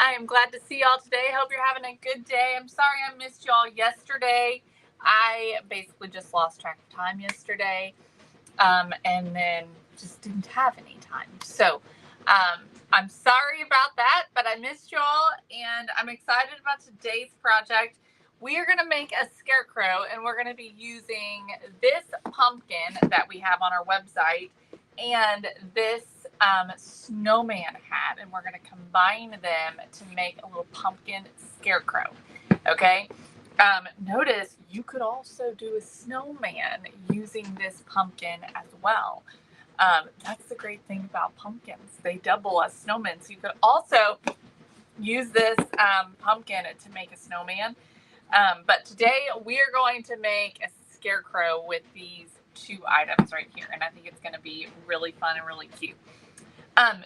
I am glad to see y'all today. Hope you're having a good day. I'm sorry I missed y'all yesterday. I basically just lost track of time yesterday, and then just didn't have any time. So I'm sorry about that, but I missed y'all, and I'm excited about today's project. We are going to make a scarecrow, and we're going to be using this pumpkin that we have on our website and this snowman hat, and we're going to combine them to make a little pumpkin scarecrow. Okay. Notice you could also do a snowman using this pumpkin as well. That's the great thing about pumpkins. They double as snowmen. So you could also use this pumpkin to make a snowman. But today we are going to make a scarecrow with these two items right here. And I think it's going to be really fun and really cute.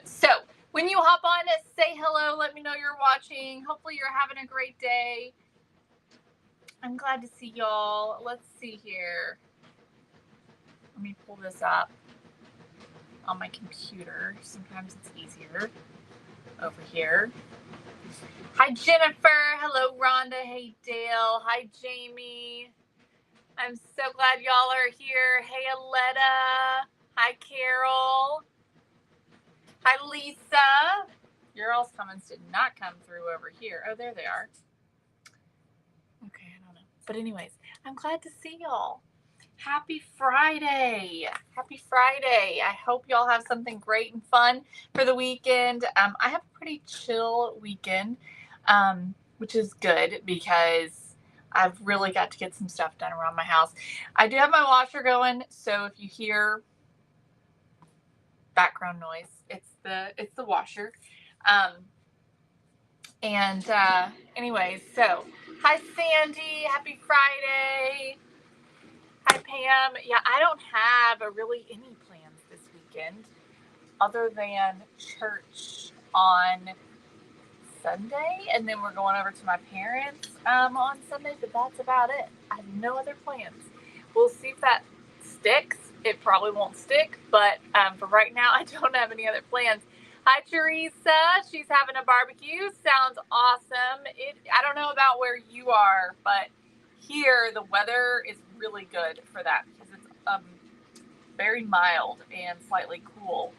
So when you hop on, say hello. Let me know you're watching. Hopefully you're having a great day. I'm glad to see y'all. Let's see here. Let me pull this up on my computer. Sometimes it's easier over here. Hi, Jennifer. Hello, Rhonda. Hey, Dale. Hi, Jamie. I'm so glad y'all are here. Hey, Aletta. Hi, Carol. Hi, Lisa. Your all's comments did not come through over here. Oh, there they are. Okay, I don't know. But anyways, I'm glad to see y'all. Happy Friday. Happy Friday. I hope y'all have something great and fun for the weekend. I have a pretty chill weekend, which is good because I've really got to get some stuff done around my house. I do have my washer going, so if you hear background noise, it's the washer. Anyways, so hi Sandy, happy Friday. Hi Pam. Yeah, I don't have really any plans this weekend other than church on Sunday, and then we're going over to my parents on Sunday, but that's about it. I have no other plans. We'll see if that sticks. It probably won't stick, but for right now, I don't have any other plans. Hi, Teresa. She's having a barbecue. Sounds awesome. I don't know about where you are, but here the weather is really good for that because it's very mild and slightly cool,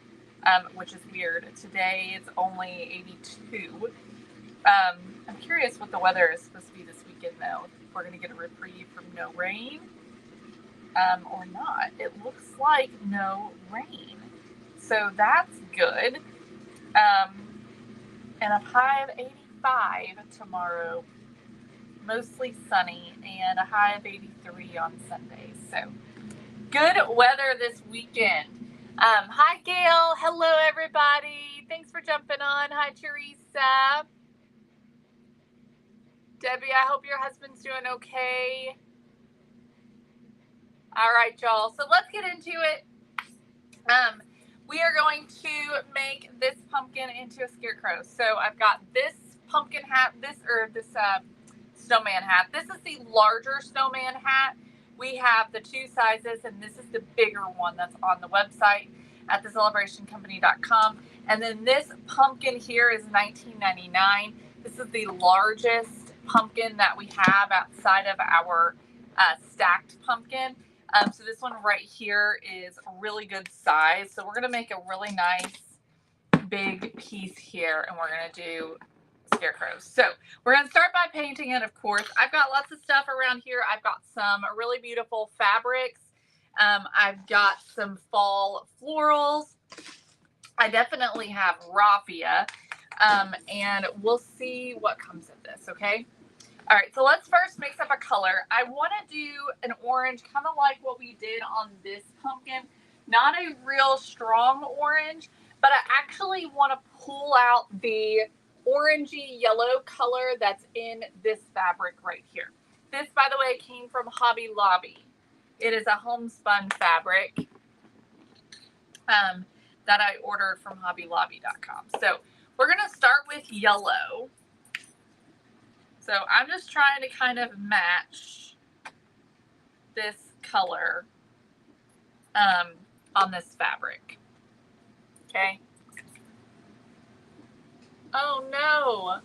which is weird. Today it's only 82. I'm curious what the weather is supposed to be this weekend, though. If we're going to get a reprieve from no rain or not. It looks like no rain. So that's good. And a high of 85 tomorrow. Mostly sunny, and a high of 83 on Sunday. So good weather this weekend. Hi, Gail. Hello, everybody. Thanks for jumping on. Hi, Teresa. Debbie, I hope your husband's doing okay. All right, y'all. So let's get into it. We are going to make this pumpkin into a scarecrow. So I've got this pumpkin hat, this snowman hat. This is the larger snowman hat. We have the two sizes, and this is the bigger one that's on the website at thecelebrationcompany.com. And then this pumpkin here is $19.99. This is the largest pumpkin that we have outside of our stacked pumpkin. So this one right here is a really good size. So we're going to make a really nice big piece here, and we're going to do scarecrows. So we're going to start by painting it, of course. I've got lots of stuff around here. I've got some really beautiful fabrics. I've got some fall florals. I definitely have raffia, and we'll see what comes of this, okay? All right, so let's first mix up a color. I want to do an orange, kind of like what we did on this pumpkin. Not a real strong orange, but I actually want to pull out the orangey yellow color that's in this fabric right here. This, by the way, came from Hobby Lobby. It is a homespun fabric that I ordered from hobbylobby.com. So we're going to start with yellow. So I'm just trying to kind of match this color on this fabric. Okay. Oh no.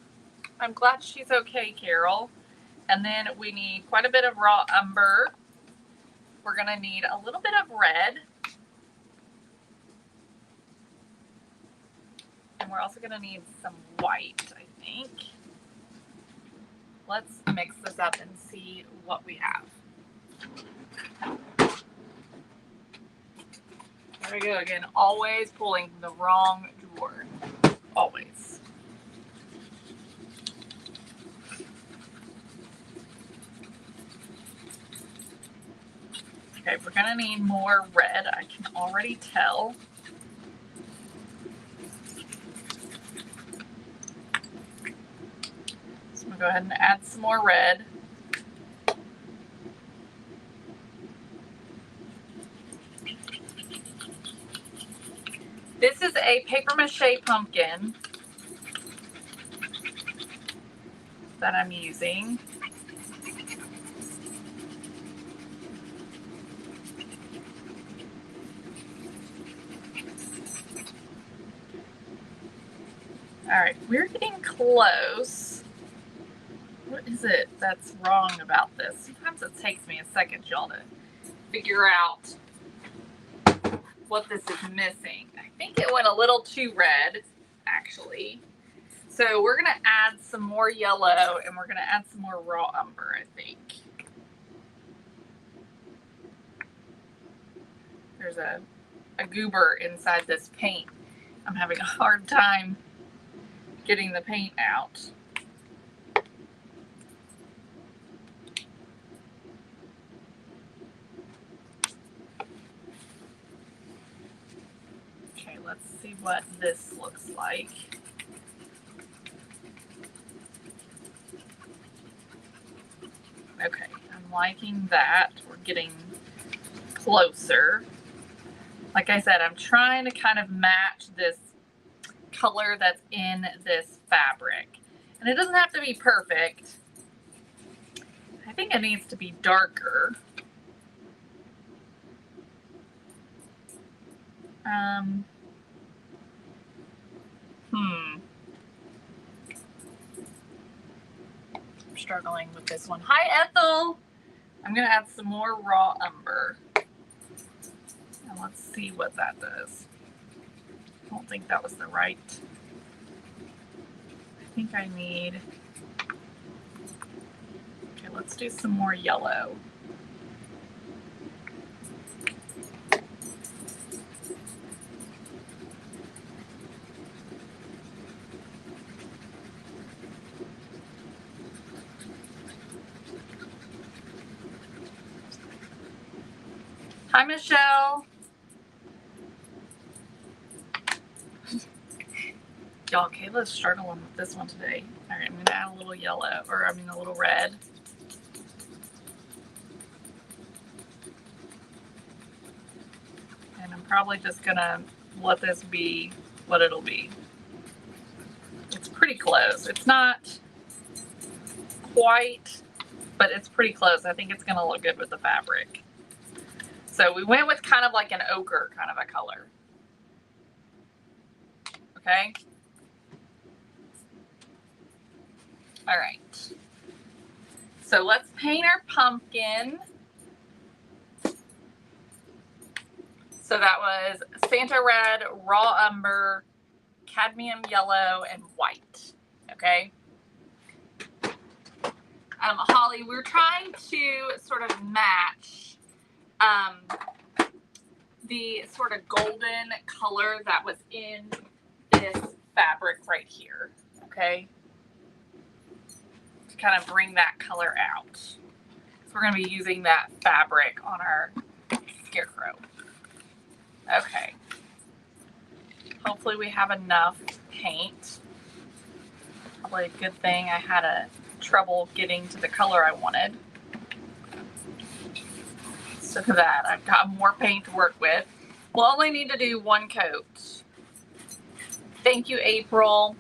I'm glad she's okay, Carol. And then we need quite a bit of raw umber. We're gonna need a little bit of red. And we're also gonna need some white, I think. Let's mix this up and see what we have. There we go again, always pulling from the wrong drawer. Always. Okay, we're gonna need more red, I can already tell. So I'm gonna go ahead and add some more red. This is a paper mache pumpkin that I'm using. All right, we're getting close. What is it that's wrong about this? Sometimes it takes me a second, y'all, to figure out what this is missing. I think it went a little too red, actually. So we're gonna add some more yellow and we're gonna add some more raw umber, I think. There's a goober inside this paint. I'm having a hard time getting the paint out. Okay, let's see what this looks like. Okay, I'm liking that. We're getting closer. Like I said, I'm trying to kind of match this color that's in this fabric. And it doesn't have to be perfect. I think it needs to be darker. I'm struggling with this one. Hi, Ethel! I'm gonna add some more raw umber. And let's see what that does. I don't think that was the right. I think I need, okay, let's do some more yellow. Hi, Michelle. Y'all, Kayla's struggling with this one today. All right, I'm gonna add a little yellow, or I mean a little red. And I'm probably just gonna let this be what it'll be. It's pretty close. It's not quite, but it's pretty close. I think it's gonna look good with the fabric. So we went with kind of like an ochre kind of a color. Okay. All right. So let's paint our pumpkin. So that was Santa red, raw umber, cadmium yellow, and white. Okay. Holly, we're trying to sort of match the sort of golden color that was in this fabric right here. Okay. To kind of bring that color out. So we're going to be using that fabric on our Scarecrow. Okay. Hopefully we have enough paint. Probably a good thing I had a trouble getting to the color I wanted. So look at that, I've got more paint to work with. We'll only need to do one coat. Thank you, April.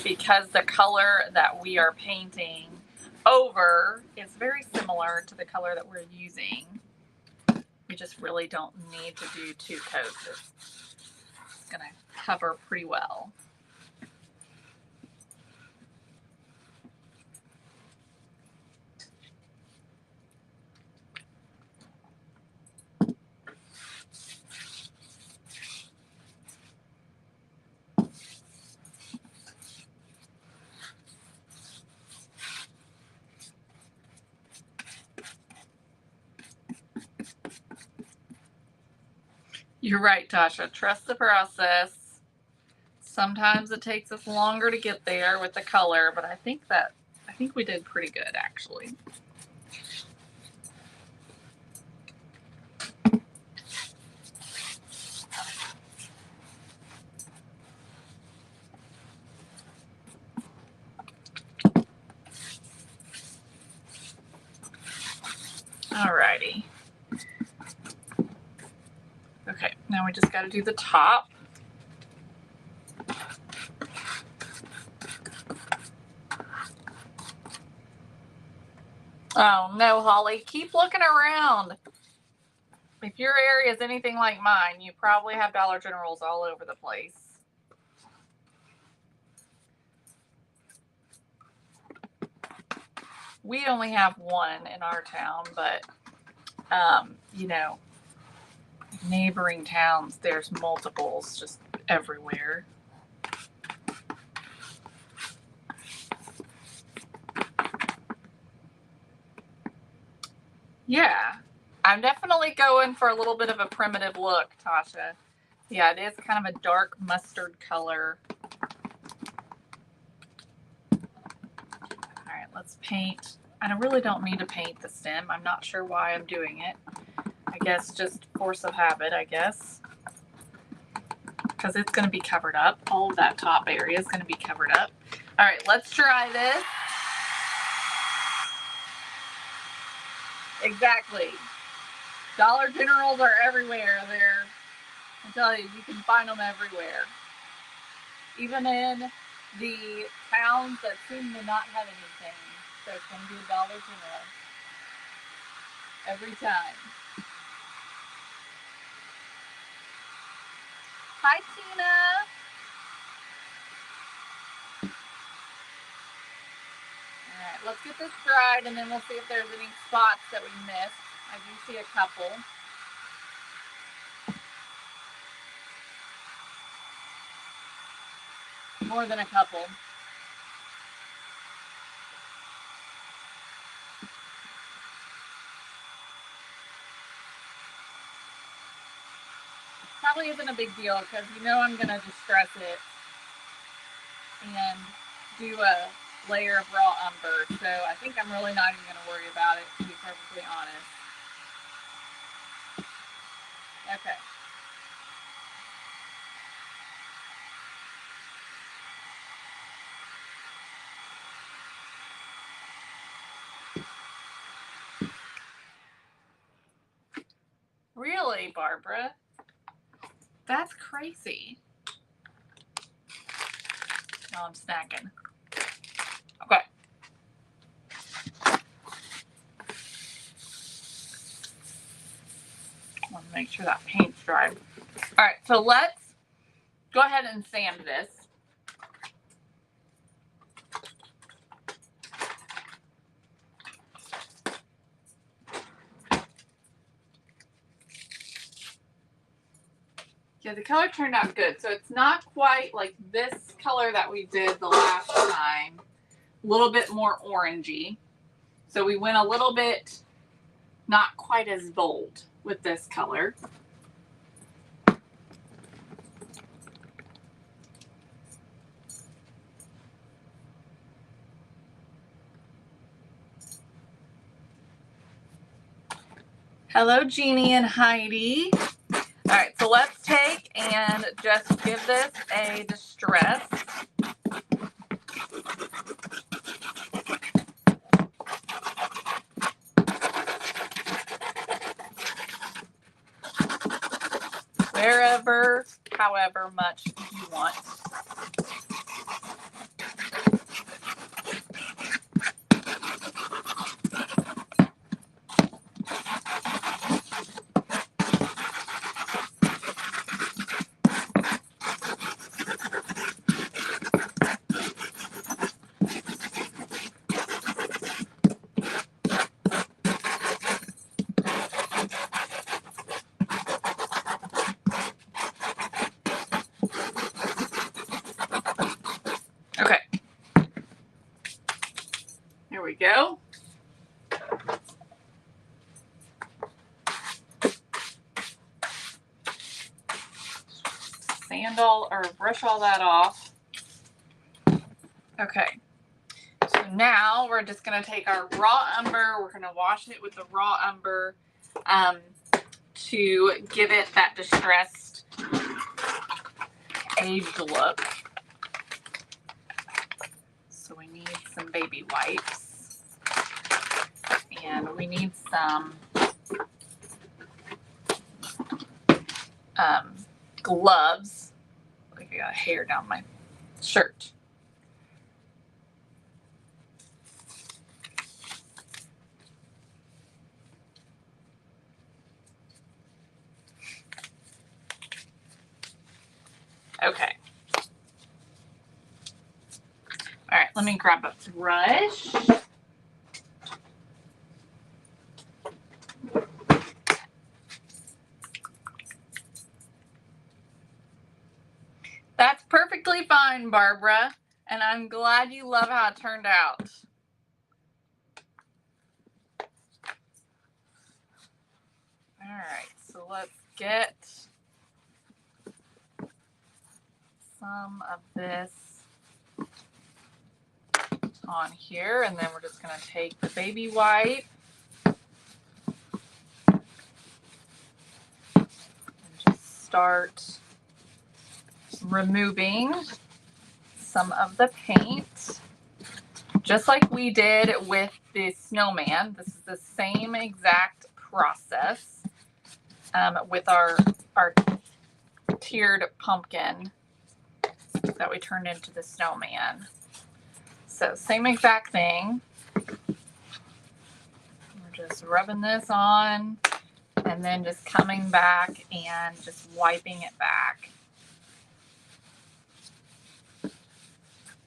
Because the color that we are painting over is very similar to the color that we're using. We just really don't need to do 2 coats. It's going to cover pretty well. You're right, Tasha. Trust the process. Sometimes it takes us longer to get there with the color, but I think we did pretty good, actually. Alrighty. Okay, now we just got to do the top. Oh no, Holly, keep looking around. If your area is anything like mine, you probably have Dollar Generals all over the place. We only have one in our town, but you know, neighboring towns, there's multiples just everywhere. Yeah, I'm definitely going for a little bit of a primitive look, Tasha. Yeah, it is kind of a dark mustard color. All right, let's paint. I really don't need to paint the stem. I'm not sure why I'm doing it. I guess just force of habit, I guess. Because it's going to be covered up. All of that top area is going to be covered up. All right, let's try this. Exactly. Dollar Generals are everywhere. I tell you, you can find them everywhere. Even in the towns that seem to not have anything, there's going to be a Dollar General every time. Hi, Tina. All right, let's get this dried, and then we'll see if there's any spots that we missed. I do see a couple. More than a couple. Probably isn't a big deal because you know I'm going to distress it and do a layer of raw umber. So I think I'm really not even going to worry about it, to be perfectly honest. Okay. Really, Barbara? That's crazy. Now I'm snacking. Okay. I want to make sure that paint's dry. All right, so let's go ahead and sand this. Yeah, the color turned out good. So it's not quite like this color that we did the last time. A little bit more orangey. So we went a little bit not quite as bold with this color. Hello, Jeannie and Heidi. All right, so let's take and just give this a distress. Wherever, however much you want. brush all that off. Okay. So now we're just going to take our raw umber. We're going to wash it with the raw umber to give it that distressed, aged look. So we need some baby wipes. And we need some gloves. Like I got hair down my shirt. Okay. All right, let me grab a brush. That's perfectly fine, Barbara, and I'm glad you love how it turned out. All right, so let's get some of this on here, and then we're just going to take the baby wipe and just start removing some of the paint, just like we did with the snowman. This is the same exact process with our tiered pumpkin that we turned into the snowman. So same exact thing. We're just rubbing this on and then just coming back and just wiping it back.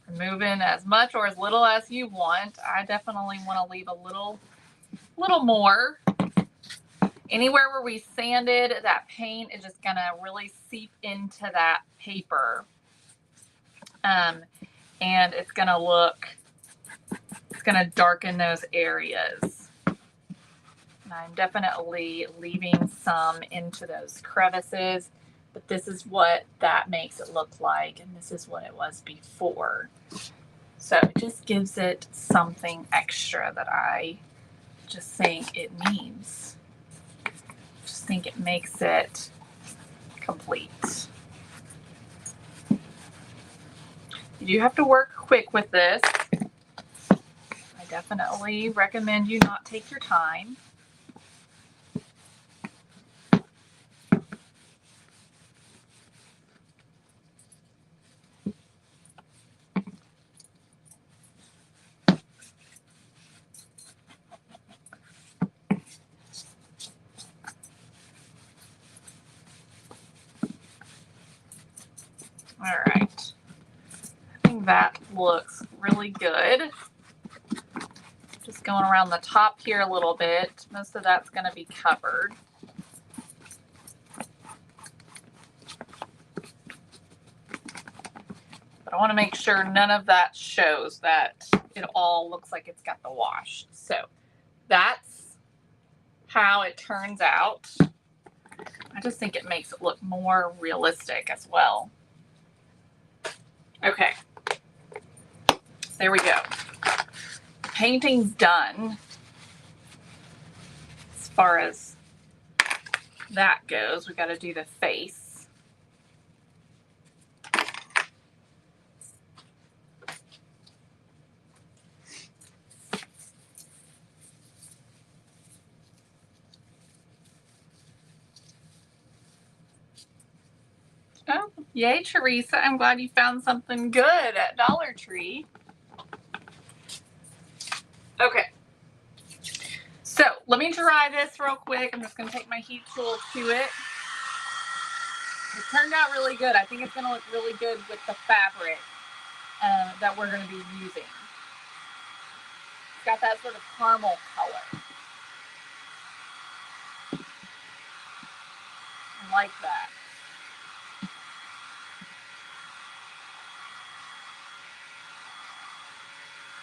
Removing as much or as little as you want. I definitely want to leave a little more. Anywhere where we sanded, that paint is just gonna really seep into that paper. And it's gonna darken those areas. And I'm definitely leaving some into those crevices, but this is what that makes it look like, and this is what it was before. So it just gives it something extra that I just think it needs. Just think it makes it complete. You do have to work quick with this. I definitely recommend you not take your time. All right. I think that looks really good. Just going around the top here a little bit. Most of that's going to be covered. But I want to make sure none of that shows, that it all looks like it's got the wash. So that's how it turns out. I just think it makes it look more realistic as well. Okay. There we go. Painting's done as far as that goes. We got to do the face. Oh, yay, Teresa. I'm glad you found something good at Dollar Tree. Okay. So let me dry this real quick. I'm just going to take my heat tool to it. It turned out really good. I think it's going to look really good with the fabric that we're going to be using. It's got that sort of caramel color. I like that.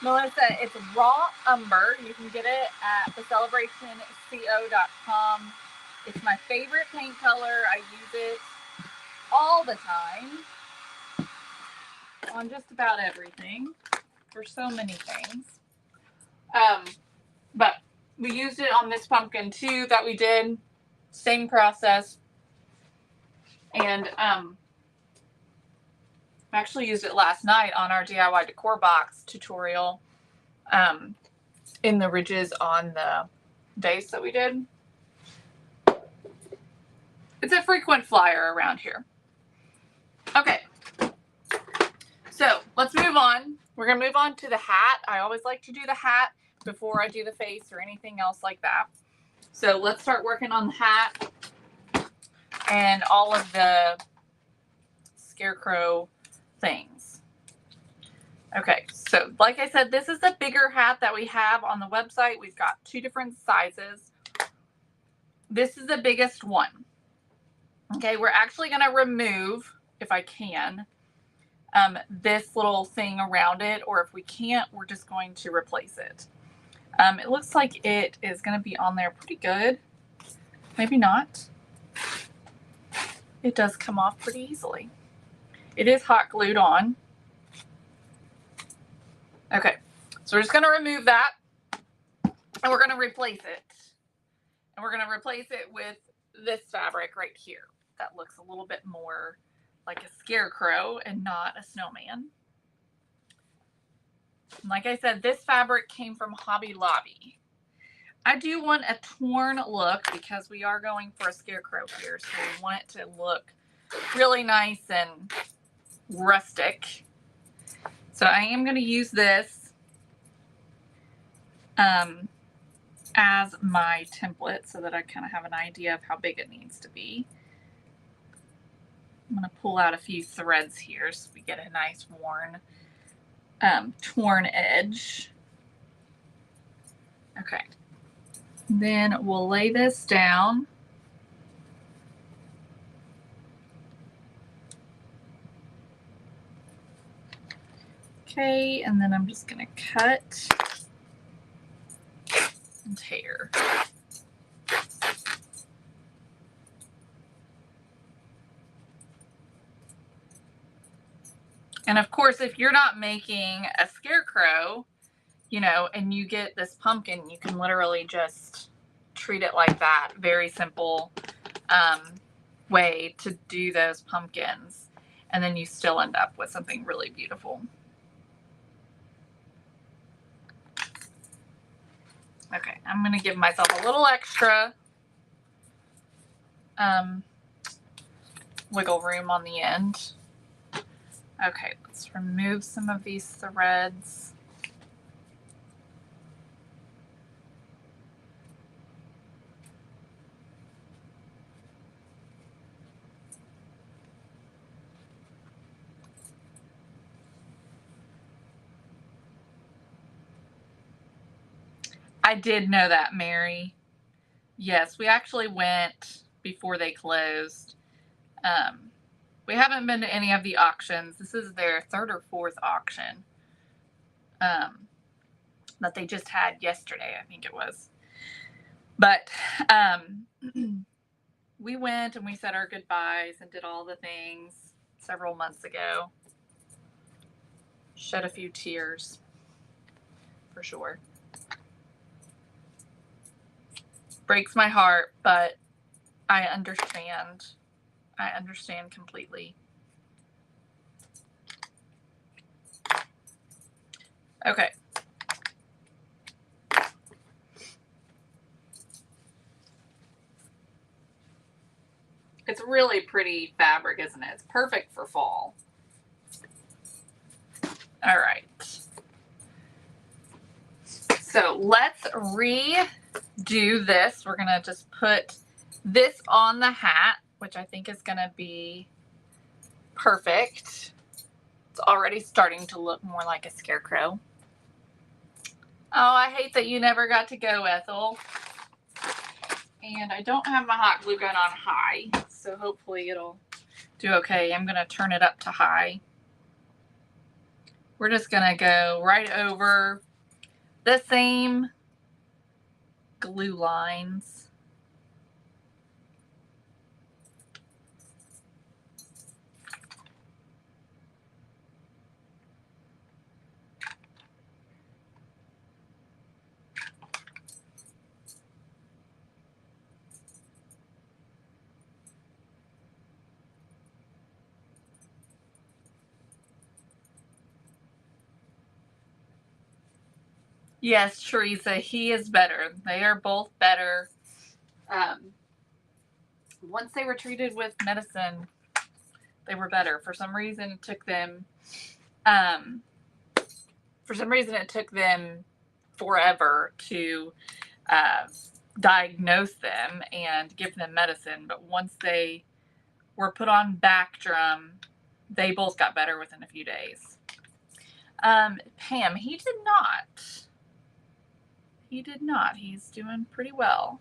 Melissa, it's raw umber. You can get it at thecelebrationco.com. It's my favorite paint color. I use it all the time on just about everything for so many things. But we used it on this pumpkin too that we did. Same process. And I actually used it last night on our DIY decor box tutorial in the ridges on the vase that we did. It's a frequent flyer around here. Okay, so let's move on. We're going to move on to the hat. I always like to do the hat before I do the face or anything else like that. So let's start working on the hat and all of the Scarecrow things. Okay, so like I said, this is the bigger hat that we have on the website. We've got 2 different sizes. This is the biggest one. Okay, we're actually going to remove, if I can, this little thing around it, or if we can't, we're just going to replace it. It looks like it is going to be on there pretty good. Maybe not. It does come off pretty easily. It is hot glued on. Okay, so we're just going to remove that, and we're going to replace it. And we're going to replace it with this fabric right here that looks a little bit more like a scarecrow and not a snowman. Like I said, this fabric came from Hobby Lobby. I do want a torn look because we are going for a scarecrow here, so we want it to look really nice and rustic. So I am going to use this as my template so that I kind of have an idea of how big it needs to be. I'm going to pull out a few threads here so we get a nice torn edge. Okay. Then we'll lay this down. Okay, and then I'm just going to cut and tear. And of course, if you're not making a scarecrow, you know, and you get this pumpkin, you can literally just treat it like that. Very simple way to do those pumpkins. And then you still end up with something really beautiful. Okay, I'm going to give myself a little extra wiggle room on the end. Okay, let's remove some of these threads. I did know that, Mary. Yes, we actually went before they closed. We haven't been to any of the auctions. This is their 3rd or 4th auction that they just had yesterday, I think it was. But we went and we said our goodbyes and did all the things several months ago. Shed a few tears, for sure. Breaks my heart, but I understand. I understand completely. Okay. It's really pretty fabric, isn't it? It's perfect for fall. All right. So let's redo this. We're going to just put this on the hat, which I think is going to be perfect. It's already starting to look more like a scarecrow. Oh, I hate that you never got to go, Ethel. And I don't have my hot glue gun on high, so hopefully it'll do okay. I'm going to turn it up to high. We're just going to go right over the same glue lines. Yes, Teresa, he is better. They are both better. Once they were treated with medicine, they were better. For some reason, it took them forever to diagnose them and give them medicine. But once they were put on Bactrim, they both got better within a few days. Pam, he did not. He did not. He's doing pretty well.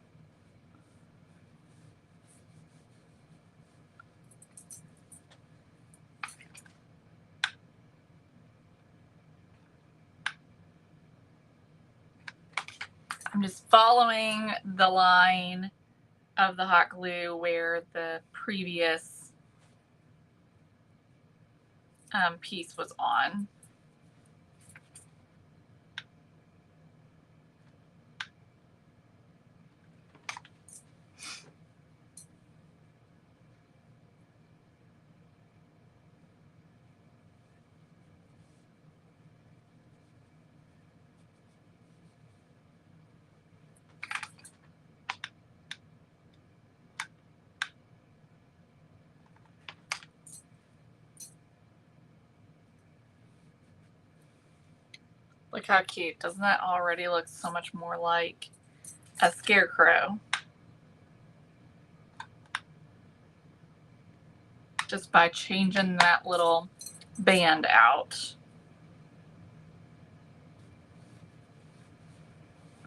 I'm just following the line of the hot glue where the previous piece was on. Look how cute. Doesn't that already look so much more like a scarecrow? Just by changing that little band out.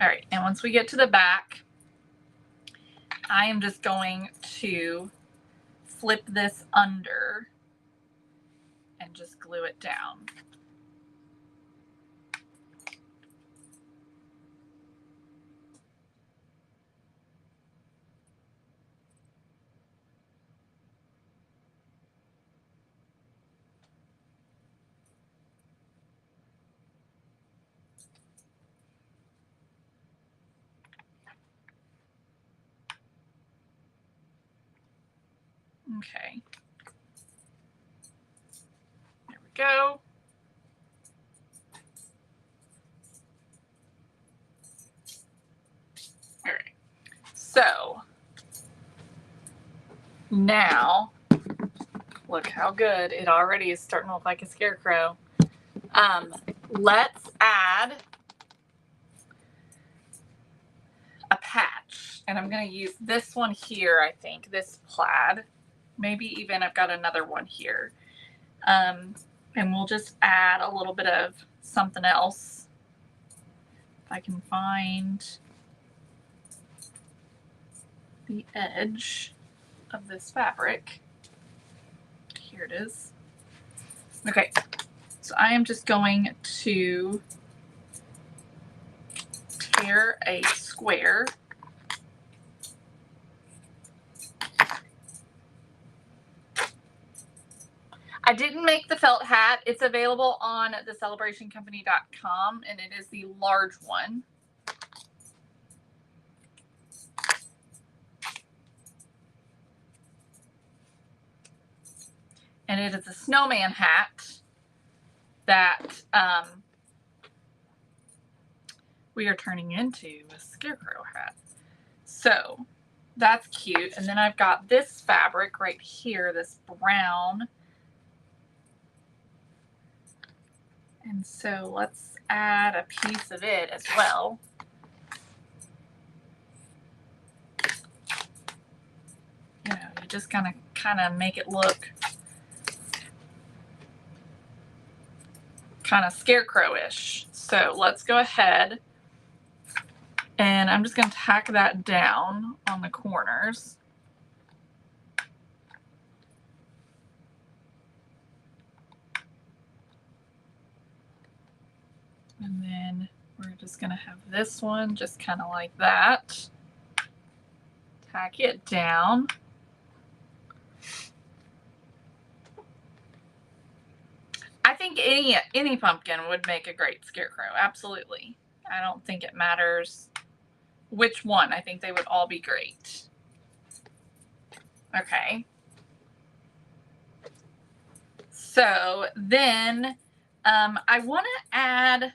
All right, and once we get to the back, I am just going to flip this under and just glue it down. Okay. There we go. All right. So now, look how good it already is starting to look like a scarecrow. Let's add a patch, and I'm going to use this one here. I think this plaid, maybe even I've got another one here. And we'll just add a little bit of something else. If I can find the edge of this fabric. Here it is. Okay, so I am just going to tear a square. I didn't make the felt hat. It's available on thecelebrationcompany.com, and it is the large one. And it is a snowman hat that we are turning into a scarecrow hat. So that's cute. And then I've got this fabric right here, this brown. And so let's add a piece of it as well. You know, you just kind of make it look kind of scarecrow-ish. So let's go ahead and I'm just going to tack that down on the corners. And then we're just going to have this one just kind of like that. Tack it down. I think any pumpkin would make a great scarecrow. Absolutely. I don't think it matters which one. I think they would all be great. Okay. So then I want to add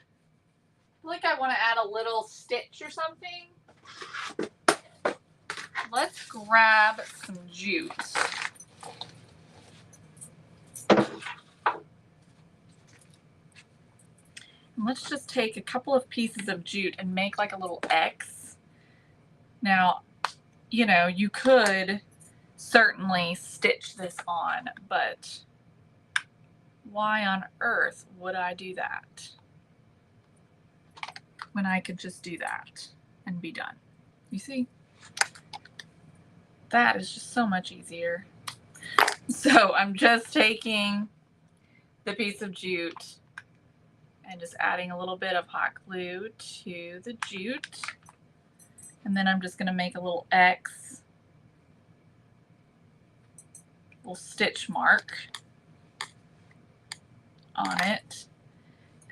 like I want to add a little stitch or something. Let's grab some jute. And let's just take a couple of pieces of jute and make like a little X. Now, you know, you could certainly stitch this on, but why on earth would I do that when I could just do that and be done? You see? That is just so much easier. So I'm just taking the piece of jute and just adding a little bit of hot glue to the jute. And then I'm just going to make a little X, little stitch mark on it.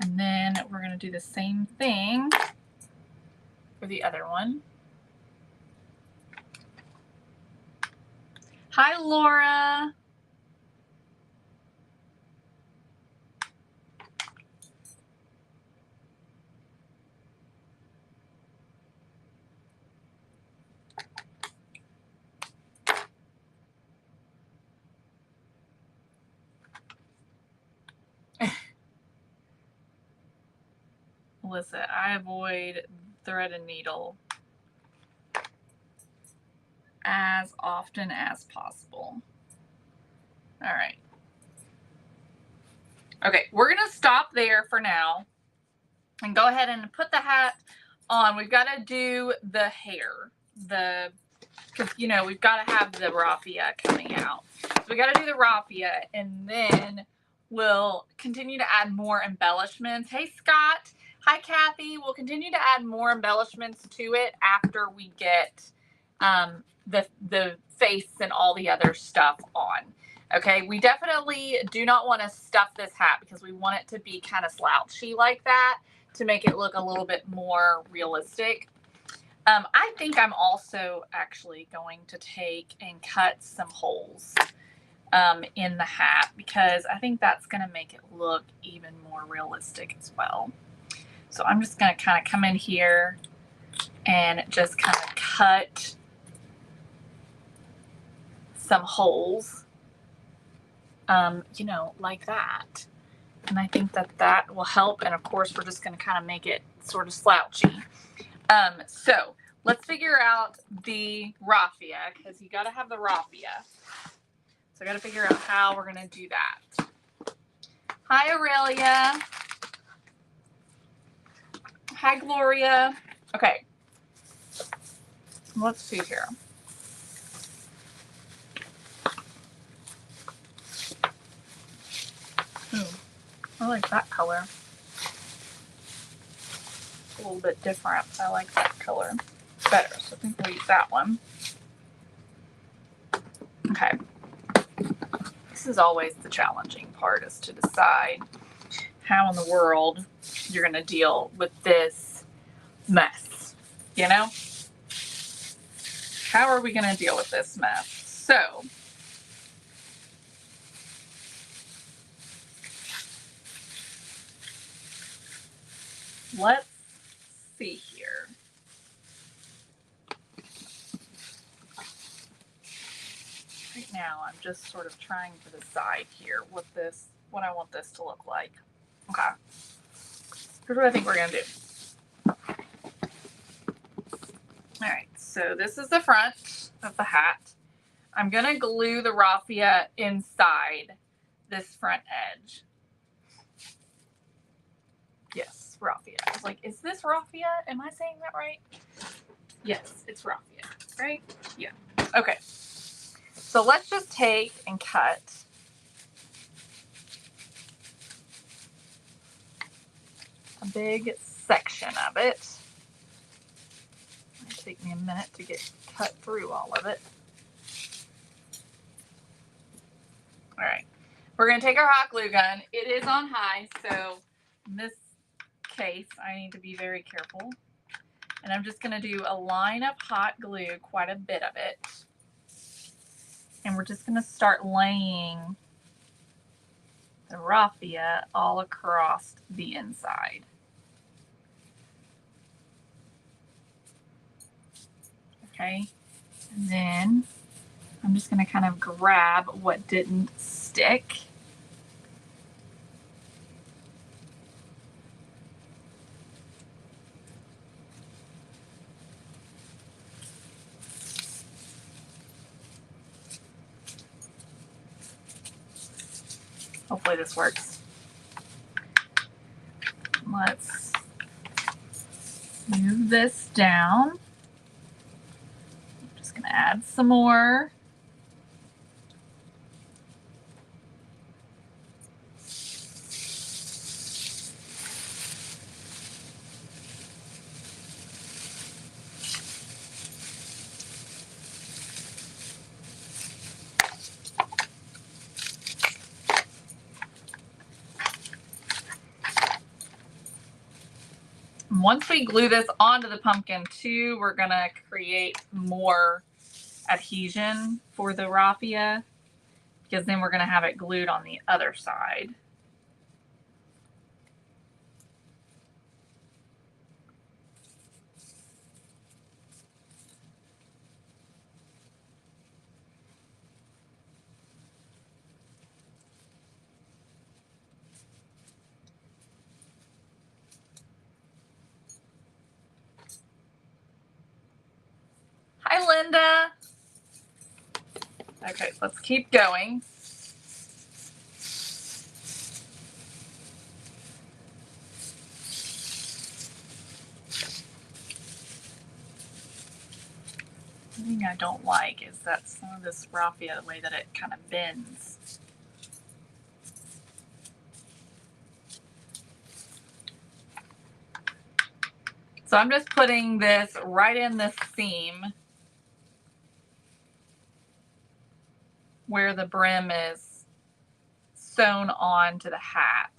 And then we're going to do the same thing for the other one. Hi, Laura. Melissa, I avoid thread and needle as often as possible. All right. Okay, we're going to stop there for now and go ahead and put the hat on. We've got to do the hair, because, you know, we've got to have the raffia coming out. So we got to do the raffia, and then we'll continue to add more embellishments. Hey, Scott. Hi, Kathy. We'll continue to add more embellishments to it after we get the face and all the other stuff on. Okay, we definitely do not want to stuff this hat because we want it to be kind of slouchy like that to make it look a little bit more realistic. I think I'm also actually going to take and cut some holes in the hat because I think that's going to make it look even more realistic as well. So I'm just going to kind of come in here and just kind of cut some holes, you know, like that. And I think that that will help. And of course, we're just going to kind of make it sort of slouchy. So let's figure out the raffia, because you got to have the raffia. So I got to figure out how we're going to do that. Hi, Aurelia. Hi, Gloria. Okay. Let's see here. Ooh, I like that color. A little bit different. I like that color better. So I think we'll use that one. Okay. This is always the challenging part, is to decide how in the world you're going to deal with this mess, you know? How are we going to deal with this mess? So, let's see here. Right now, I'm just sort of trying to decide here what I want this to look like. Okay. Here's what I think we're going to do. All right, so this is the front of the hat. I'm going to glue the raffia inside this front edge. Yes, raffia. I was like, is this raffia? Am I saying that right? Yes, it's raffia, right? Yeah. Okay. So let's just take and cut a big section of it. It'll take me a minute to get cut through all of it. All right. We're going to take our hot glue gun. It is on high, so in this case, I need to be very careful. And I'm just going to do a line of hot glue, quite a bit of it. And we're just going to start laying the raffia all across the inside. Okay, and then I'm just going to kind of grab what didn't stick. Hopefully this works. Let's move this down. I'm just going to add some more. Once we glue this onto the pumpkin too, we're gonna create more adhesion for the raffia, because then we're gonna have it glued on the other side. Hi, Linda. Okay, let's keep going. The thing I don't like is that some of this raffia, the way that it kind of bends. So I'm just putting this right in this seam where the brim is sewn on to the hat.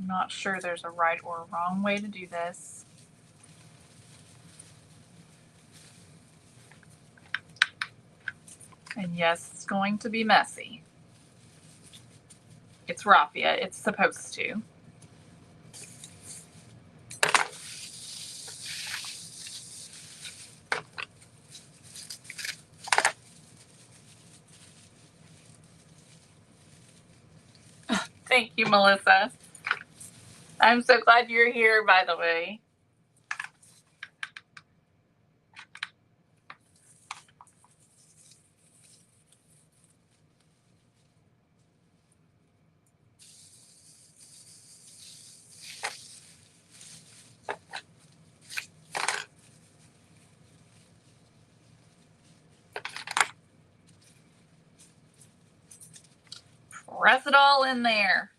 I'm not sure there's a right or a wrong way to do this. And yes, it's going to be messy. It's raffia, it's supposed to. Thank you, Melissa. I'm so glad you're here, by the way. Press it all in there.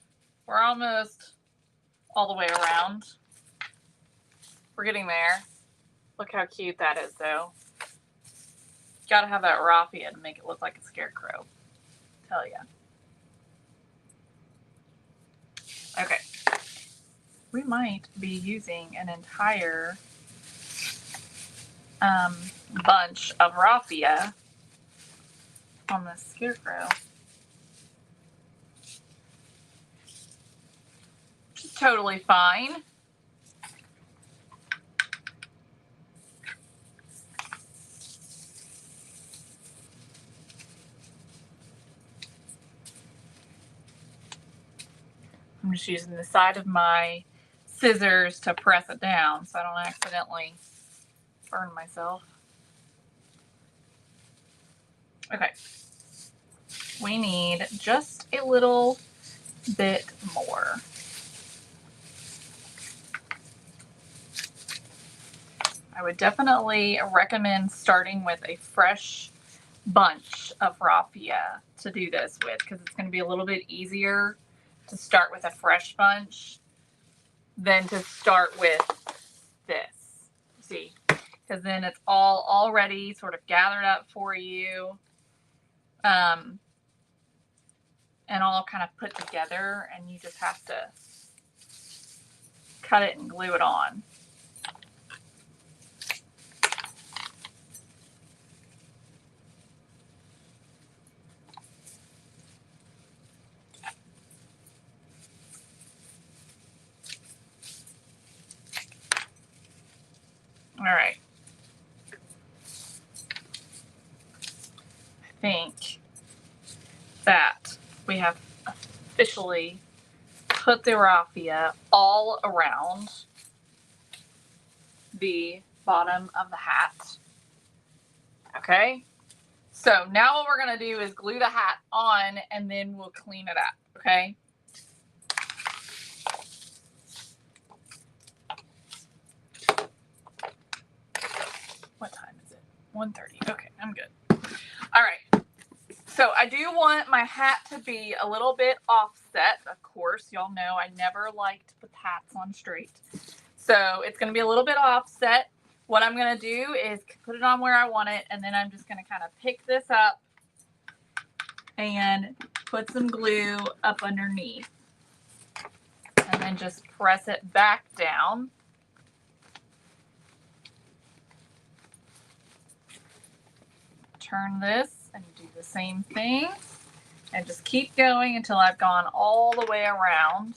We're almost all the way around. We're getting there. Look how cute that is, though. Gotta have that raffia to make it look like a scarecrow. Tell ya. Okay. We might be using an entire bunch of raffia on this scarecrow. Which is totally fine. I'm just using the side of my scissors to press it down so I don't accidentally burn myself. Okay. We need just a little bit more. I would definitely recommend starting with a fresh bunch of raffia to do this with, because it's going to be a little bit easier to start with a fresh bunch than to start with this. See, because then it's all already sort of gathered up for you. and all kind of put together, and you just have to cut it and glue it on. All right. I think that we have officially put the raffia all around the bottom of the hat. Okay. So now what we're going to do is glue the hat on, and then we'll clean it up. Okay. What time is it? 1:30. Okay, I'm good. All right. So I do want my hat to be a little bit offset. Of course, y'all know I never like to put hats on straight. So it's going to be a little bit offset. What I'm going to do is put it on where I want it, and then I'm just going to kind of pick this up and put some glue up underneath. And then just press it back down. Turn this and do the same thing. And just keep going until I've gone all the way around.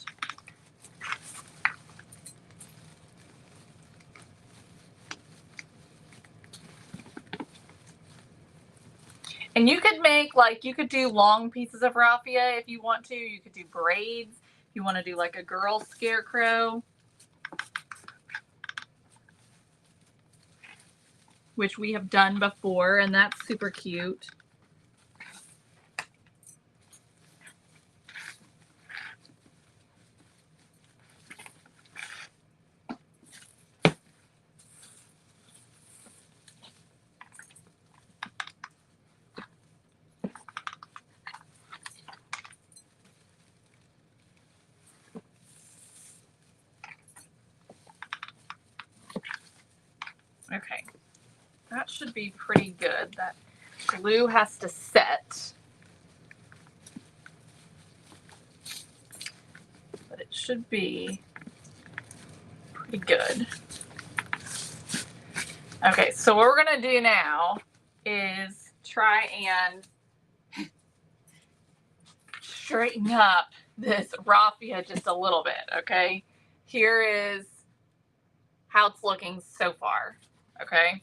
And you could make, like, you could do long pieces of raffia if you want to. You could do braids. If you want to do like a girl scarecrow, which we have done before, and that's super cute. Okay, that should be pretty good. That glue has to set, but it should be pretty good. Okay, so what we're gonna do now is try and straighten up this raffia just a little bit, okay? Here is how it's looking so far, okay?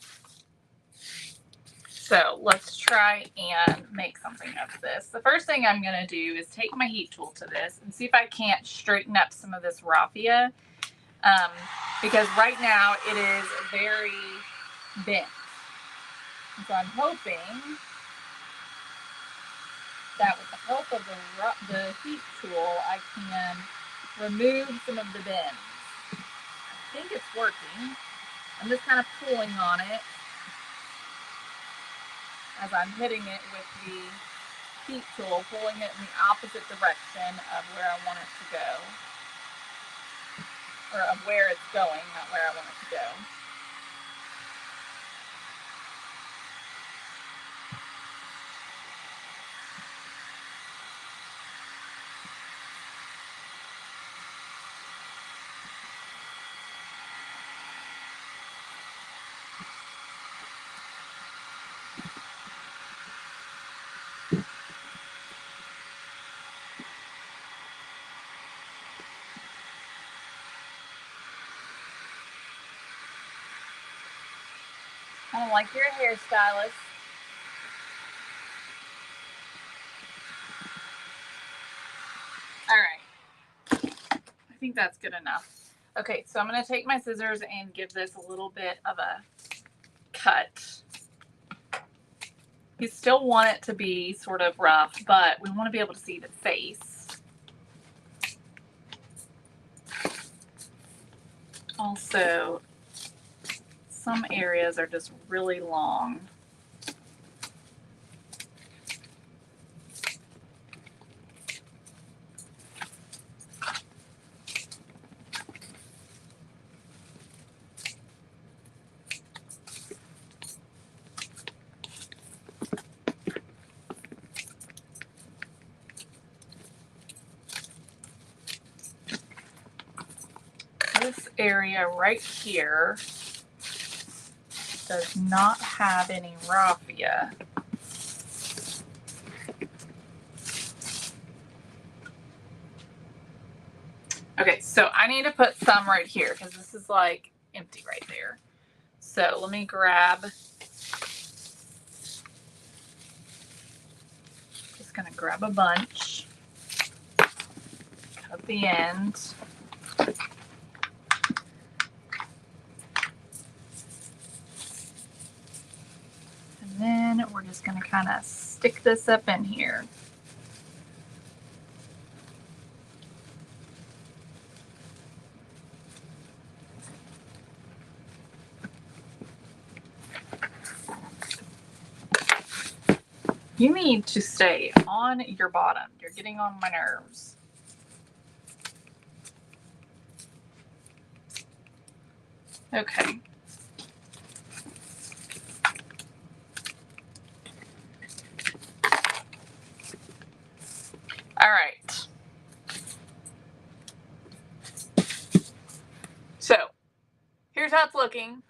So let's try and make something of this. The first thing I'm gonna do is take my heat tool to this and see if I can't straighten up some of this raffia, because right now it is very bent. And so I'm hoping that with the help of the heat tool, I can remove some of the bends. I think it's working. I'm just kind of pulling on it as I'm hitting it with the heat tool, pulling it in the opposite direction of where I want it to go. Or of where it's going, not where I want it to go. I don't like your hairstylist. All right. I think that's good enough. Okay, so I'm going to take my scissors and give this a little bit of a cut. You still want it to be sort of rough, but we want to be able to see the face. Also, some areas are just really long. area right here does not have any raffia. Okay, so I need to put some right here because this is like empty right there. So let me grab, just gonna grab a bunch, cut the end. And then we're just gonna kind of stick this up in here. You need to stay on your bottom. You're getting on my nerves. Okay. All right. So here's how it's looking.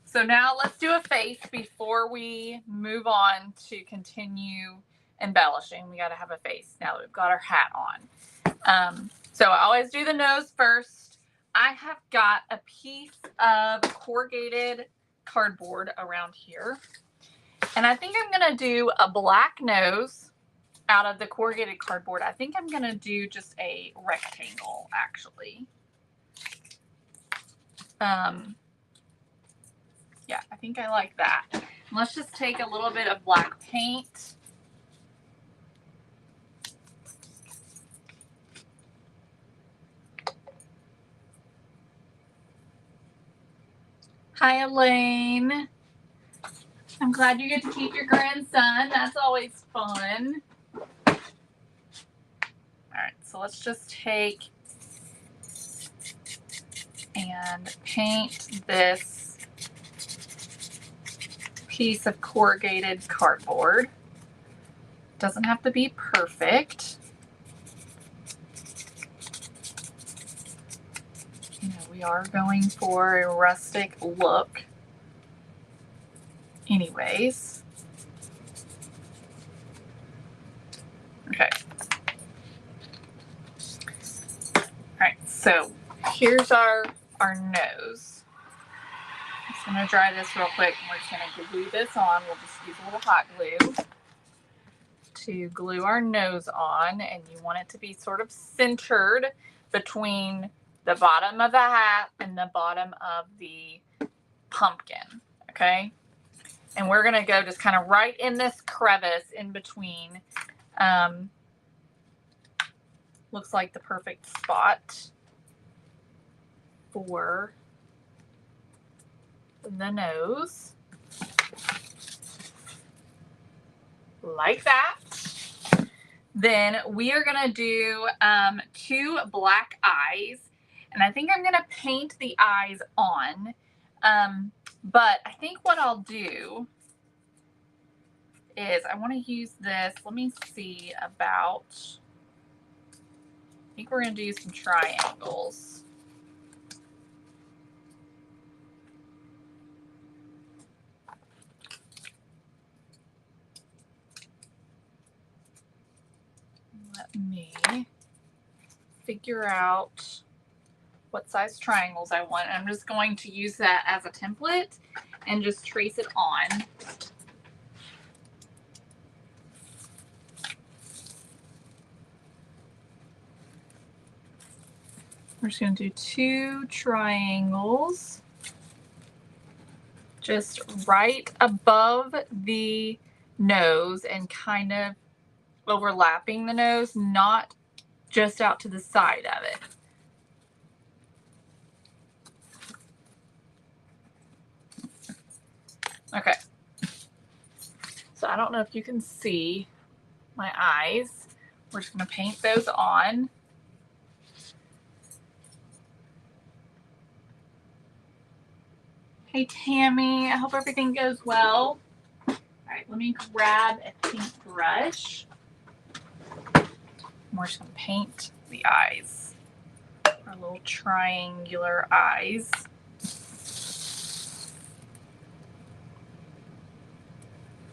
So now let's do a face before we move on to continue embellishing. We got to have a face now that we've got our hat on. So I always do the nose first. I have got a piece of corrugated cardboard around here. And I think I'm going to do a black nose out of the corrugated cardboard. I think I'm going to do just a rectangle, actually. Yeah, I think I like that. Let's just take a little bit of black paint. Hi, Elaine. I'm glad you get to keep your grandson. That's always fun. All right, so let's just take and paint this piece of corrugated cardboard. Doesn't have to be perfect. You know, we are going for a rustic look anyways. Okay. All right, so here's our nose. I'm just gonna dry this real quick and we're just gonna glue this on. We'll just use a little hot glue to glue our nose on, and you want it to be sort of centered between the bottom of the hat and the bottom of the pumpkin, okay? And we're gonna go just kind of right in this crevice in between. Looks like the perfect spot for the nose. Like that. Then we are gonna do 2 black eyes, and I think I'm gonna paint the eyes on. But I think what I'll do is I want to use this. Let me see about. I think we're gonna do some triangles. Let me figure out what size triangles I want. I'm just going to use that as a template and just trace it on. We're just going to do 2 triangles just right above the nose and kind of overlapping the nose, not just out to the side of it. Okay. So I don't know if you can see my eyes. We're just going to paint those on. Hey, Tammy. I hope everything goes well. All right, let me grab a paintbrush. We're just going to paint the eyes. our little triangular eyes.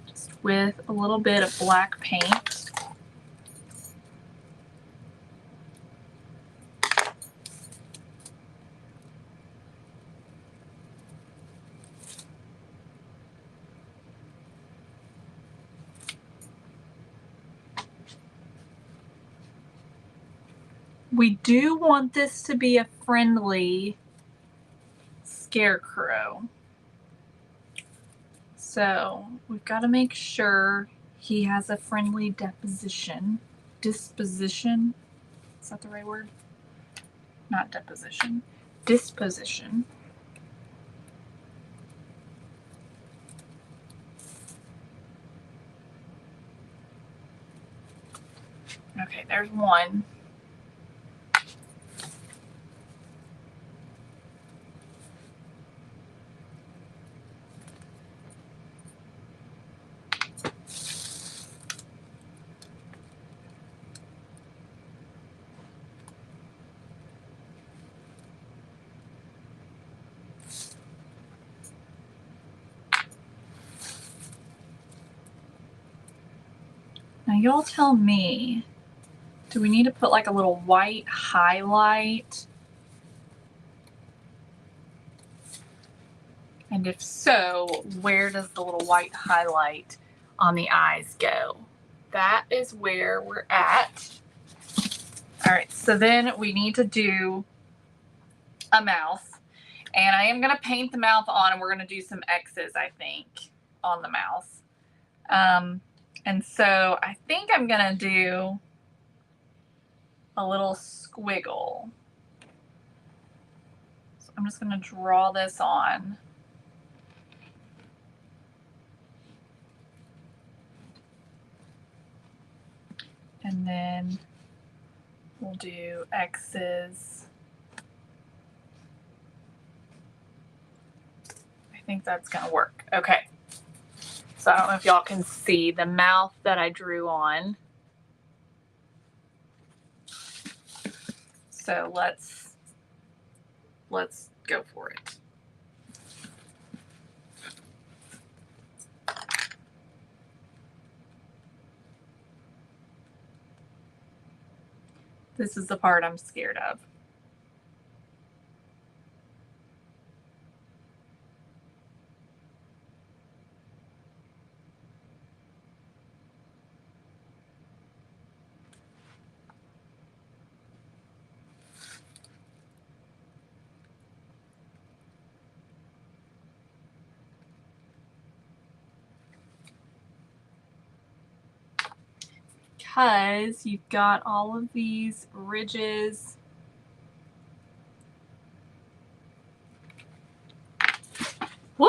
Just with a little bit of black paint. We do want this to be a friendly Scarecrow. So we've got to make sure he has a friendly disposition. Disposition? Is that the right word? Not deposition. Disposition. Okay, there's one. Now y'all tell me, do we need to put like a little white highlight? And if so, where does the little white highlight on the eyes go? That is where we're at. All right, so then we need to do a mouth. And I am going to paint the mouth on, and we're going to do some X's, I think, on the mouth. And so I think I'm going to do a little squiggle. So I'm just going to draw this on. And then we'll do X's. I think that's going to work. Okay. So I don't know if y'all can see the mouth that I drew on. So let's go for it. This is the part I'm scared of. Because you've got all of these ridges. Woo!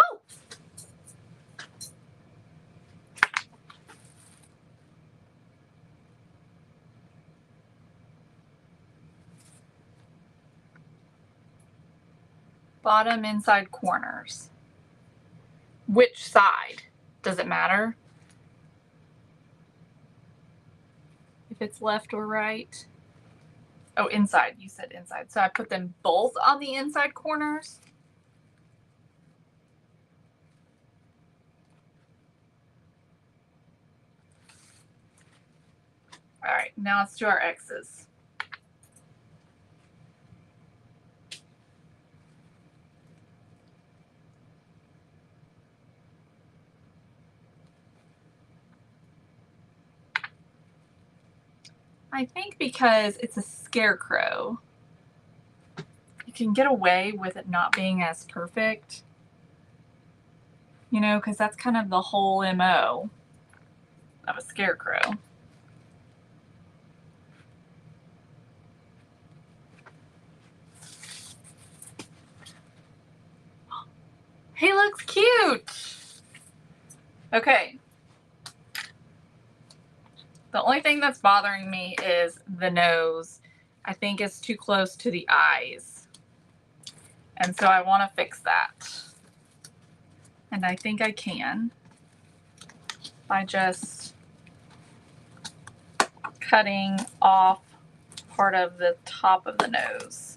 Bottom inside corners. Which side? Does it matter? If it's left or right? Oh, inside. You said inside. So I put them both on the inside corners. All right, now let's do our X's. I think because it's a Scarecrow, you can get away with it not being as perfect. You know, because that's kind of the whole MO of a Scarecrow. He looks cute. Okay. The only thing that's bothering me is the nose. I think it's too close to the eyes. And so I want to fix that. And I think I can by just cutting off part of the top of the nose.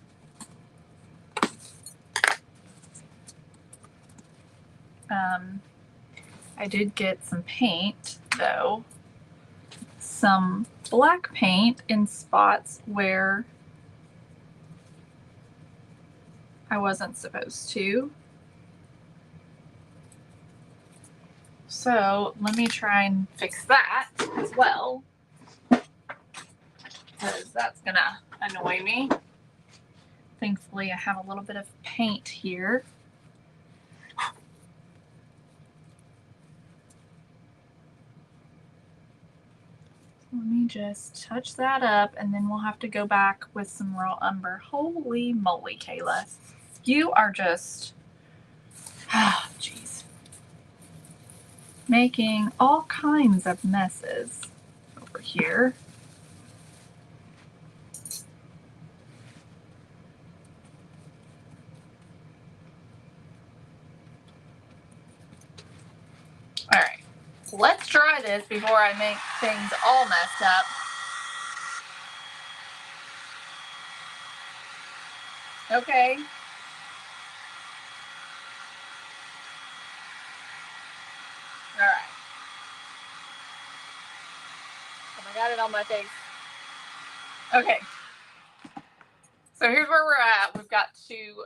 I did get some paint though, some black paint in spots where I wasn't supposed to. So let me try and fix that as well, because that's gonna annoy me. Thankfully, I have a little bit of paint here. Let me just touch that up, and then we'll have to go back with some raw umber. Holy moly, Kayla. You are just, oh, geez, making all kinds of messes over here. All right, let's try this before I make things all messed up. Okay. All right. And I got it on my face. Okay. So here's where we're at. We've got to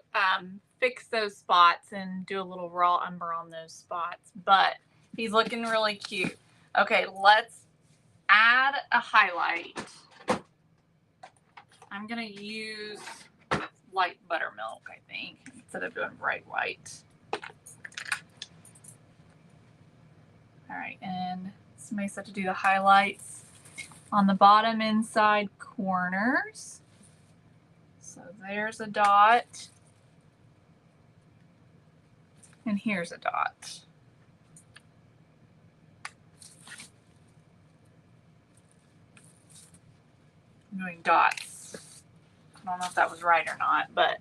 fix those spots and do a little raw umber on those spots, but he's looking really cute. Okay, let's add a highlight. I'm going to use light buttermilk, I think, instead of doing bright white. All right, and somebody said to do the highlights on the bottom inside corners. So there's a dot, and here's a dot. I'm doing dots. I don't know if that was right or not, but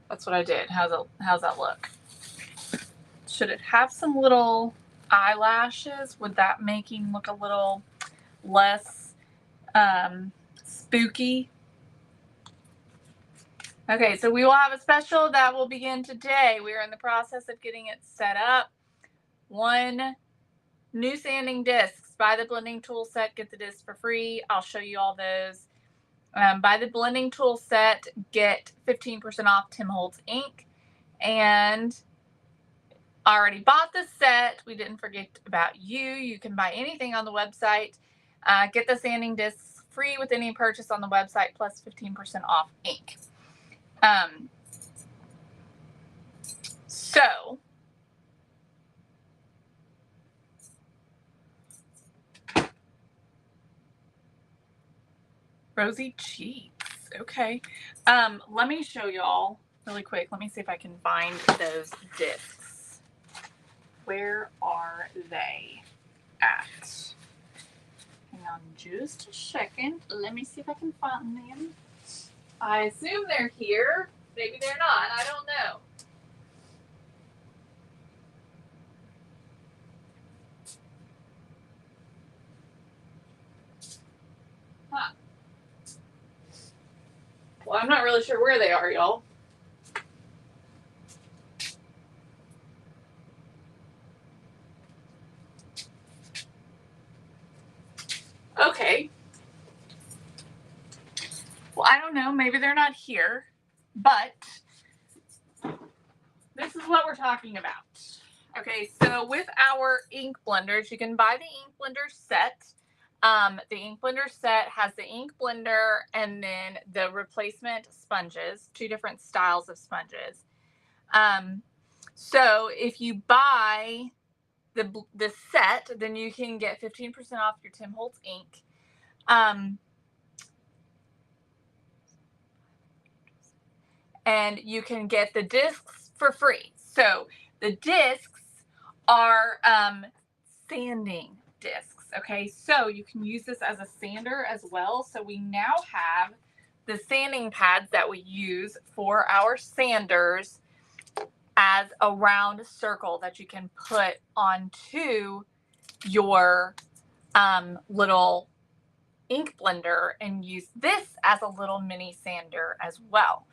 that's what I did. How's that look? Should it have some little eyelashes? Would that make him look a little less spooky? Okay, so we will have a special that will begin today. We are in the process of getting it set up. 1 new sanding discs. Buy the blending tool set, get the disc for free. I'll show you all those. Buy the blending tool set, get 15% off Tim Holtz ink. And already bought the set. We didn't forget about you. You can buy anything on the website. Get the sanding discs free with any purchase on the website, plus 15% off ink. So rosy cheeks. Okay. Let me show y'all really quick. Let me see if I can find those discs. Where are they at? Hang on just a second. Let me see if I can find them. I assume they're here. Maybe they're not. I don't know. Huh. Well, I'm not really sure where they are, y'all. Okay. Well, I don't know. Maybe they're not here, but this is what we're talking about. Okay, so with our ink blenders, you can buy the ink blender set. The ink blender set has the ink blender and then the replacement sponges, 2 different styles of sponges. So if you buy the set, then you can get 15% off your Tim Holtz ink. And you can get the discs for free. So the discs are sanding discs. Okay, so you can use this as a sander as well. So we now have the sanding pads that we use for our sanders as a round circle that you can put onto your little ink blender and use this as a little mini sander as well.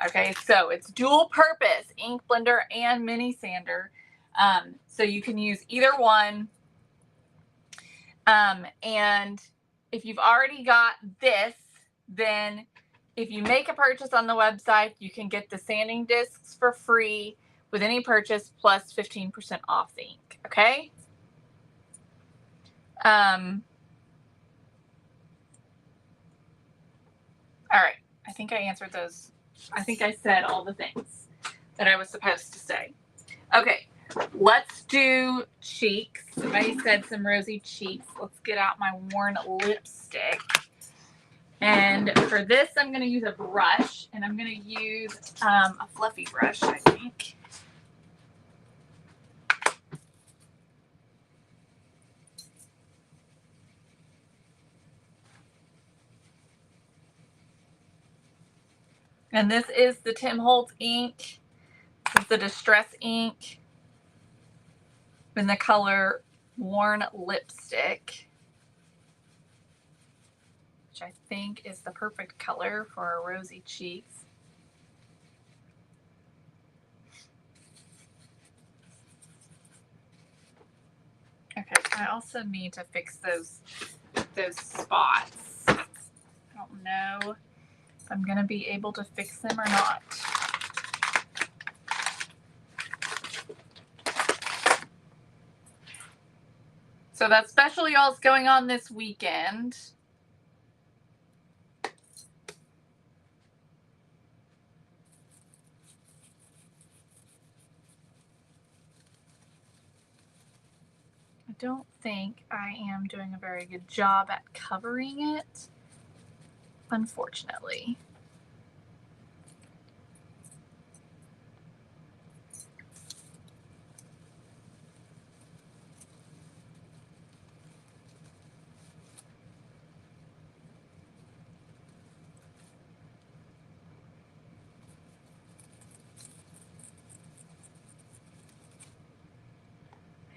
Okay, so it's dual purpose, ink blender and mini sander. So you can use either one. And if you've already got this, then if you make a purchase on the website, you can get the sanding discs for free with any purchase plus 15% off the ink. Okay. All right. I think I answered those. I think I said all the things that I was supposed to say. Okay. Let's do cheeks. Somebody said some rosy cheeks. Let's get out my worn lipstick. And for this, I'm going to use a brush, and I'm going to use a fluffy brush, I think. And this is the Tim Holtz ink. This is the Distress ink in the color Worn Lipstick, which I think is the perfect color for our rosy cheeks. Okay, I also need to fix those spots. I don't know if I'm going to be able to fix them or not. So that special y'all's going on this weekend. I don't think I am doing a very good job at covering it, unfortunately.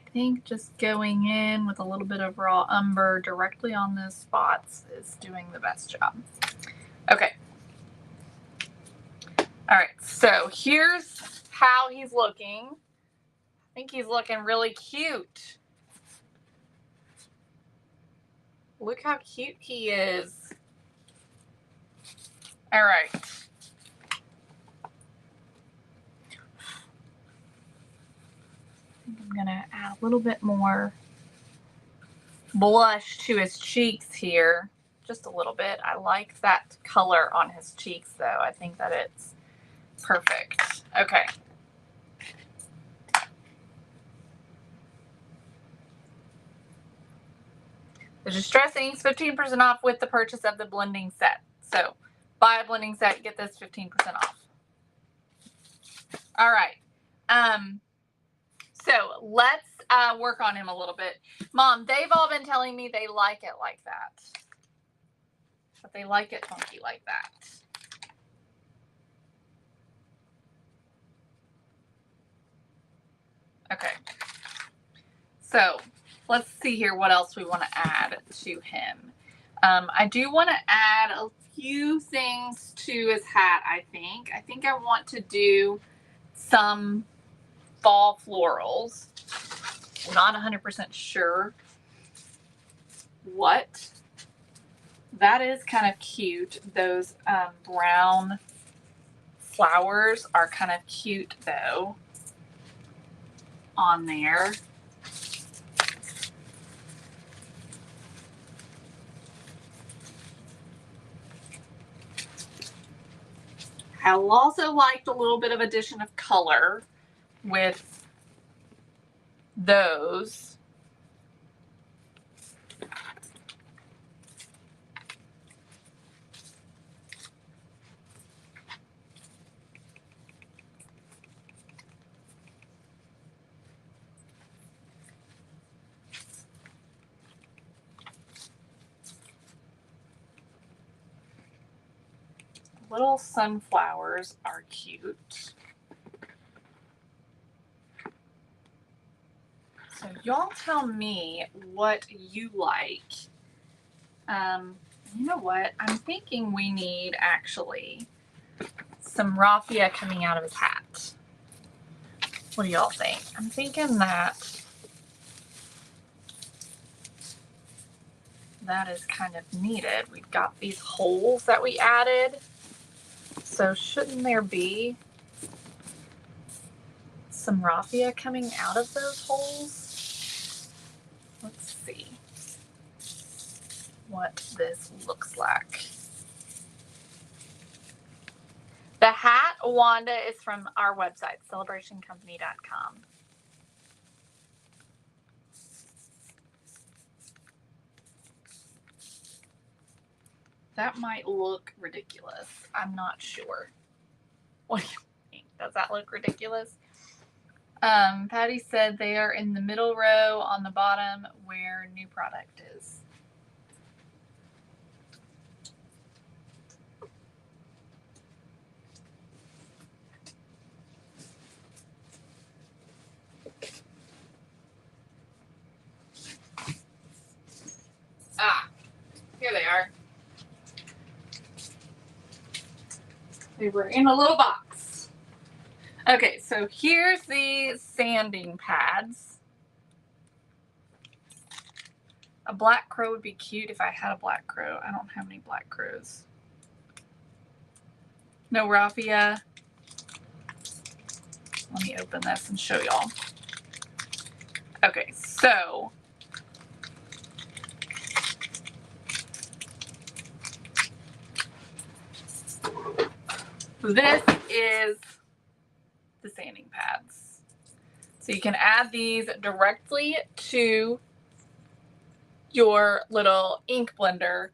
I think just going in with a little bit of raw umber directly on those spots is doing the best job. Okay. All right, so here's how he's looking. I think he's looking really cute. Look how cute he is. All right. I'm gonna add a little bit more blush to his cheeks here. Just a little bit. I like that color on his cheeks though. I think that it's perfect. Okay. The Distress Inks 15% off with the purchase of the blending set. So buy a blending set, get this 15% off. All right. So let's work on him a little bit. Mom, they've all been telling me they like it like that. But they like it funky like that. Okay. So let's see here what else we want to add to him. I do want to add a few things to his hat, I think. I think I want to do some fall florals. I'm not 100% sure what. That is kind of cute. Those brown flowers are kind of cute though on there. I also liked a little bit of addition of color with those. Little sunflowers are cute. So y'all tell me what you like. You know what? I'm thinking we need actually some raffia coming out of his hat. What do y'all think? I'm thinking that is kind of needed. We've got these holes that we added. So shouldn't there be some raffia coming out of those holes? Let's see what this looks like. The hat, Wanda, is from our website, celebrationcompany.com. That might look ridiculous. I'm not sure. What do you think? Does that look ridiculous? Patty said they are in the middle row on the bottom where new product is. Ah, here they are. They were in a little box. Okay, so here's the sanding pads. A black crow would be cute if I had a black crow. I don't have any black crows. No raffia. Let me open this and show y'all. Okay, so this is the sanding pads. So you can add these directly to your little ink blender,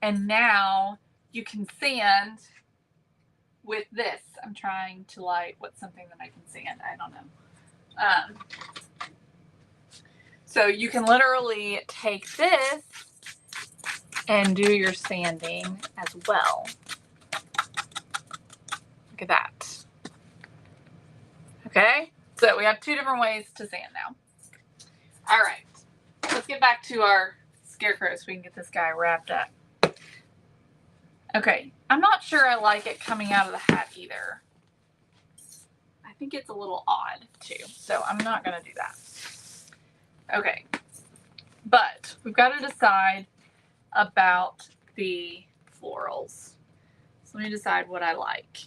and now you can sand with this. I'm trying to what's something that I can sand? I don't know. So you can literally take this and do your sanding as well. Look at that. Okay, so we have two different ways to sand now. All right, let's get back to our Scarecrow so we can get this guy wrapped up. Okay, I'm not sure I like it coming out of the hat either. I think it's a little odd too, so I'm not going to do that. Okay, but we've got to decide about the florals. So let me decide what I like.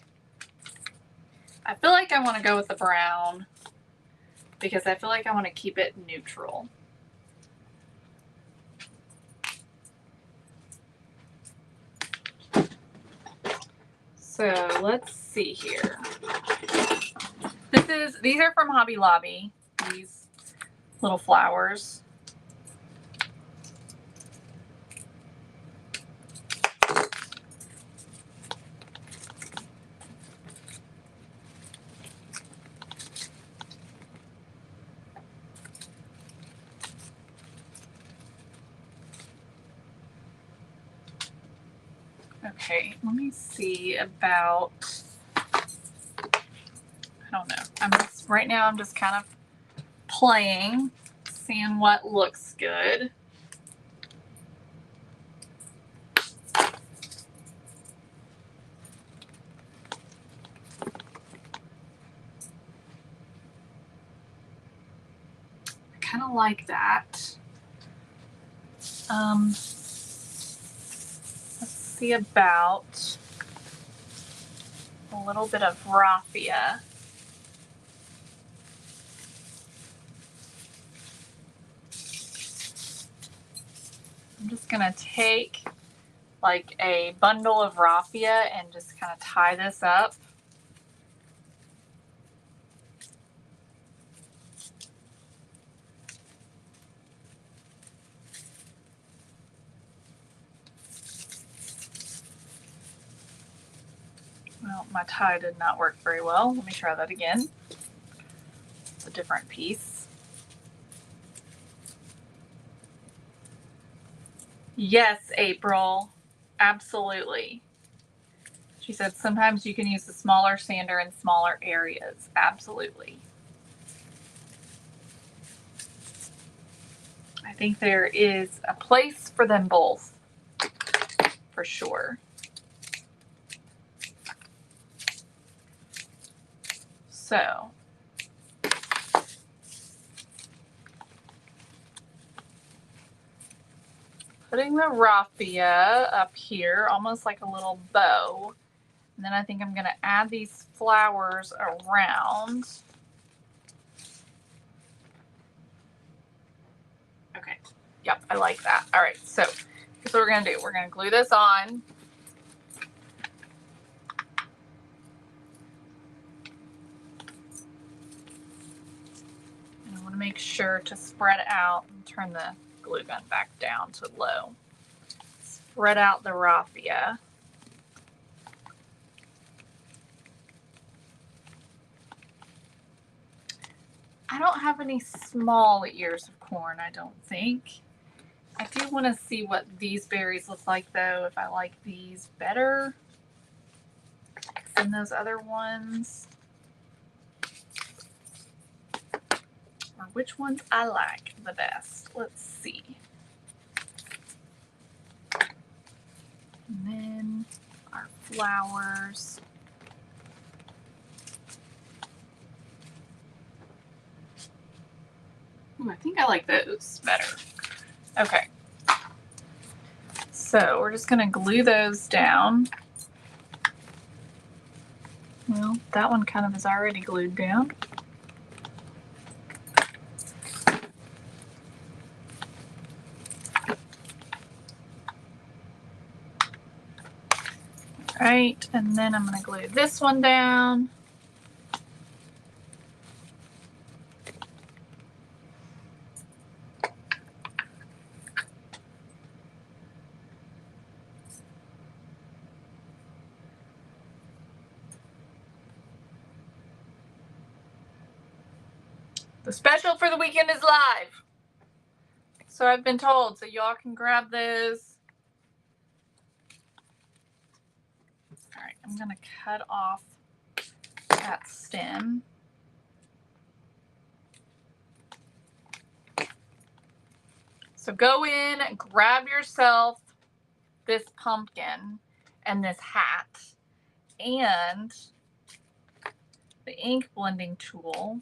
I feel like I want to go with the brown because I feel like I want to keep it neutral. So let's see here. These are from Hobby Lobby, these little flowers. Okay, let me see about, I don't know. Right now I'm just kind of playing, seeing what looks good. I kind of like that. Let's see about a little bit of raffia. I'm just gonna take like a bundle of raffia and just kind of tie this up. Well, my tie did not work very well. Let me try that again. It's a different piece. Yes, April. Absolutely. She said sometimes you can use the smaller sander in smaller areas. Absolutely. I think there is a place for them both, for sure. So putting the raffia up here, almost like a little bow. And then I think I'm going to add these flowers around. Okay. Yep, I like that. All right, so here's what we're going to do. We're going to glue this on. And I want to make sure to spread out and turn the glue gun back down to low. Spread out the raffia. I don't have any small ears of corn, I don't think. I do want to see what these berries look like, though, if I like these better than those other ones. Or which ones I like the best. Let's see. And then our flowers. Ooh, I think I like those better. Okay. So we're just going to glue those down. Well, that one kind of is already glued down. Right, and then I'm going to glue this one down. The special for the weekend is live. So I've been told, so y'all can grab those. All right, I'm going to cut off that stem. So go in and grab yourself this pumpkin and this hat and the ink blending tool,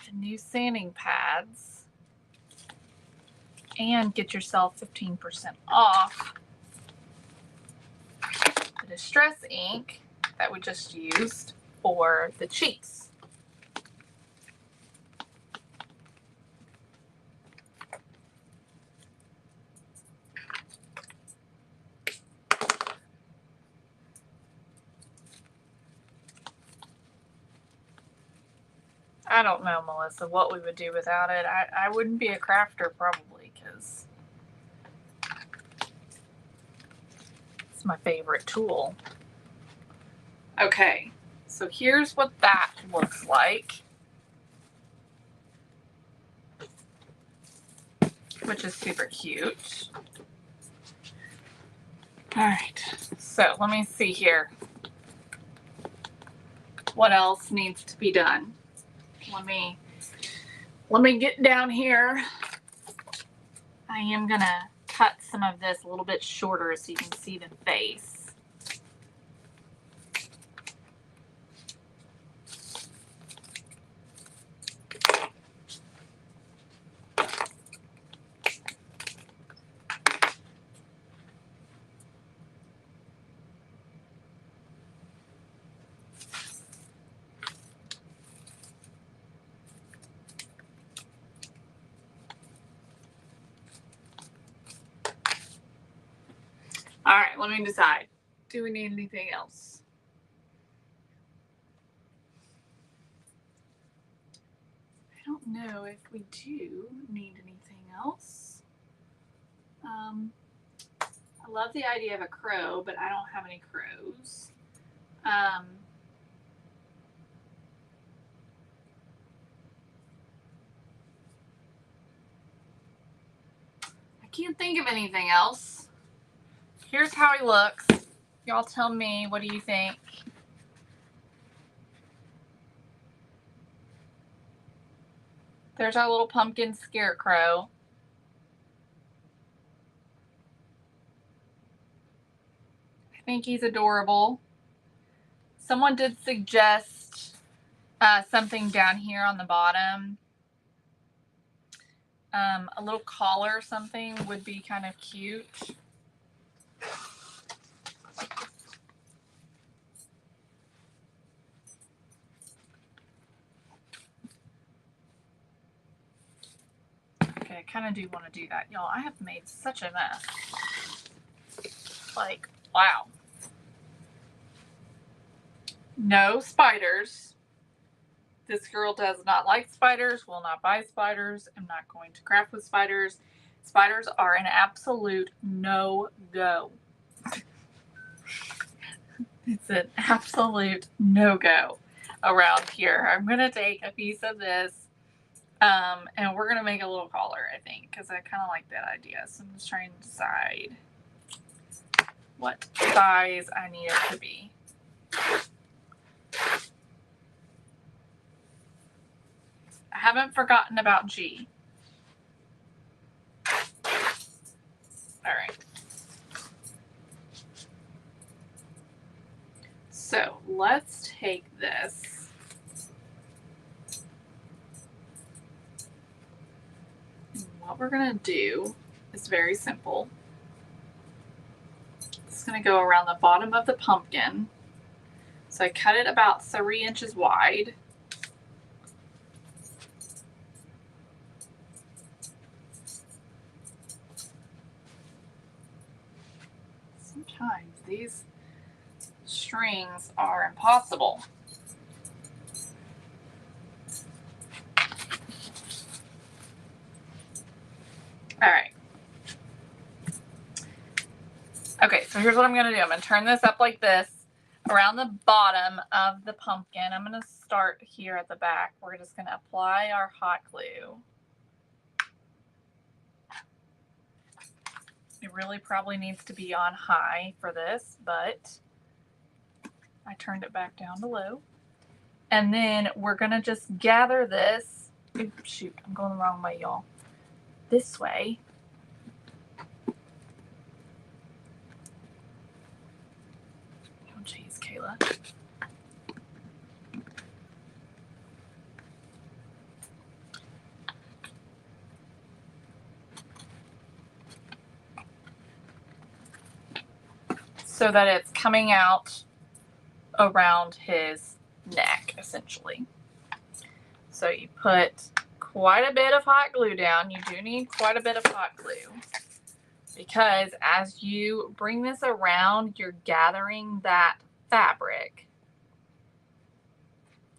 and new sanding pads, and get yourself 15% off the distress ink that we just used for the cheeks. I don't know, Melissa, what we would do without it. I wouldn't be a crafter probably, because it's my favorite tool. Okay, so here's what that looks like, which is super cute. All right, so let me see here. What else needs to be done? Let me get down here. I am gonna cut some of this a little bit shorter so you can see the face. All right, let me decide. Do we need anything else? I don't know if we do need anything else. I love the idea of a crow, but I don't have any crows. I can't think of anything else. Here's how he looks. Y'all tell me, what do you think? There's our little pumpkin Scarecrow. I think he's adorable. Someone did suggest something down here on the bottom. A little collar or something would be kind of cute. Okay, I kind of do want to do that. Y'all, I have made such a mess. Like, wow. No spiders. This girl does not like spiders, will not buy spiders. I'm not going to craft with spiders. Spiders are an absolute no-go. It's an absolute no-go around here. I'm going to take a piece of this and we're going to make a little collar, I think, because I kind of like that idea. So I'm just trying to decide what size I need it to be. I haven't forgotten about G. All right. So let's take this. And what we're going to do is very simple. It's going to go around the bottom of the pumpkin. So I cut it about 3 inches wide. Sometimes these strings are impossible. All right. Okay, so here's what I'm going to do. I'm going to turn this up like this around the bottom of the pumpkin. I'm going to start here at the back. We're just going to apply our hot glue. It really probably needs to be on high for this, but I turned it back down to low. And then we're going to just gather this. Oops, shoot, I'm going the wrong way, y'all. This way. Oh, geez, Kayla. So that it's coming out around his neck, essentially. So you put quite a bit of hot glue down. You do need quite a bit of hot glue because as you bring this around, you're gathering that fabric.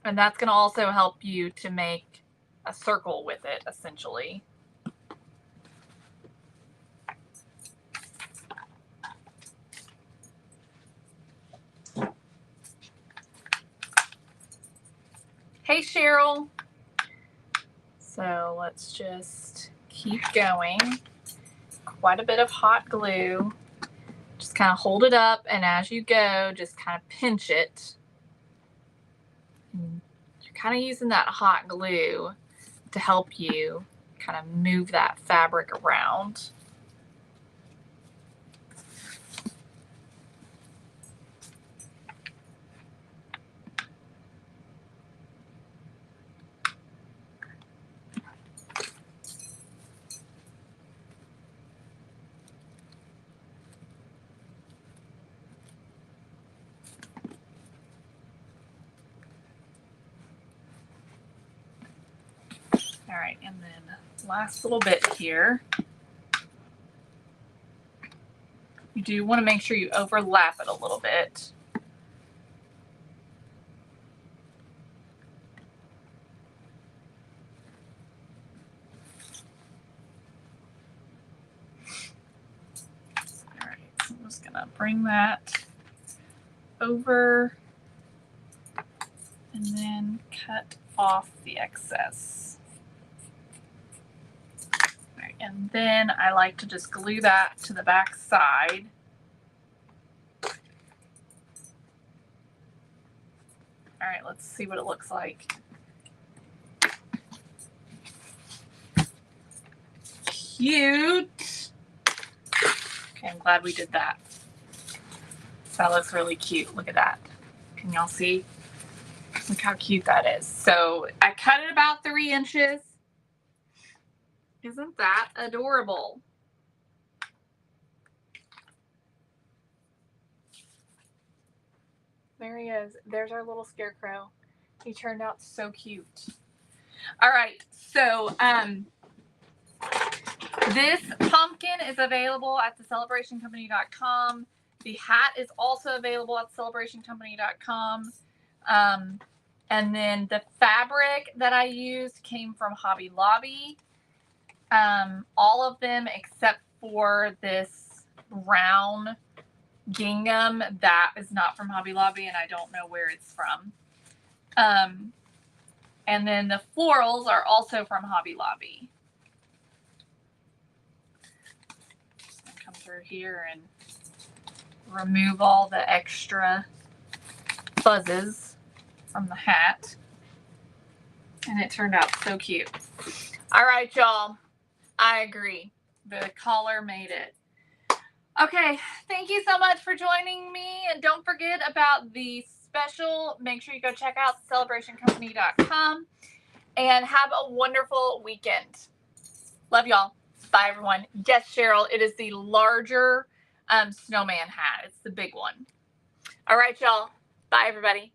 And that's going to also help you to make a circle with it, essentially. Hey, Cheryl. So let's just keep going. Quite a bit of hot glue. Just kind of hold it up, and as you go, just kind of pinch it. And you're kind of using that hot glue to help you kind of move that fabric around. All right, and then last little bit here. You do want to make sure you overlap it a little bit. All right, so I'm just gonna bring that over and then cut off the excess. All right, and then I like to just glue that to the back side. All right, let's see what it looks like. Cute. Okay, I'm glad we did that. That looks really cute. Look at that. Can y'all see? Look how cute that is. So I cut it about 3 inches. Isn't that adorable? There he is. There's our little Scarecrow. He turned out so cute. All right, so this pumpkin is available at thecelebrationcompany.com. The hat is also available at thecelebrationcompany.com. And then the fabric that I used came from Hobby Lobby. All of them except for this brown gingham that is not from Hobby Lobby, and I don't know where it's from. And then the florals are also from Hobby Lobby. Just gonna come through here and remove all the extra fuzzes from the hat. And it turned out so cute. All right, y'all. I agree. The collar made it. Okay, thank you so much for joining me. And don't forget about the special. Make sure you go check out celebrationcompany.com and have a wonderful weekend. Love y'all. Bye, everyone. Yes, Cheryl, it is the larger snowman hat. It's the big one. All right, y'all. Bye, everybody.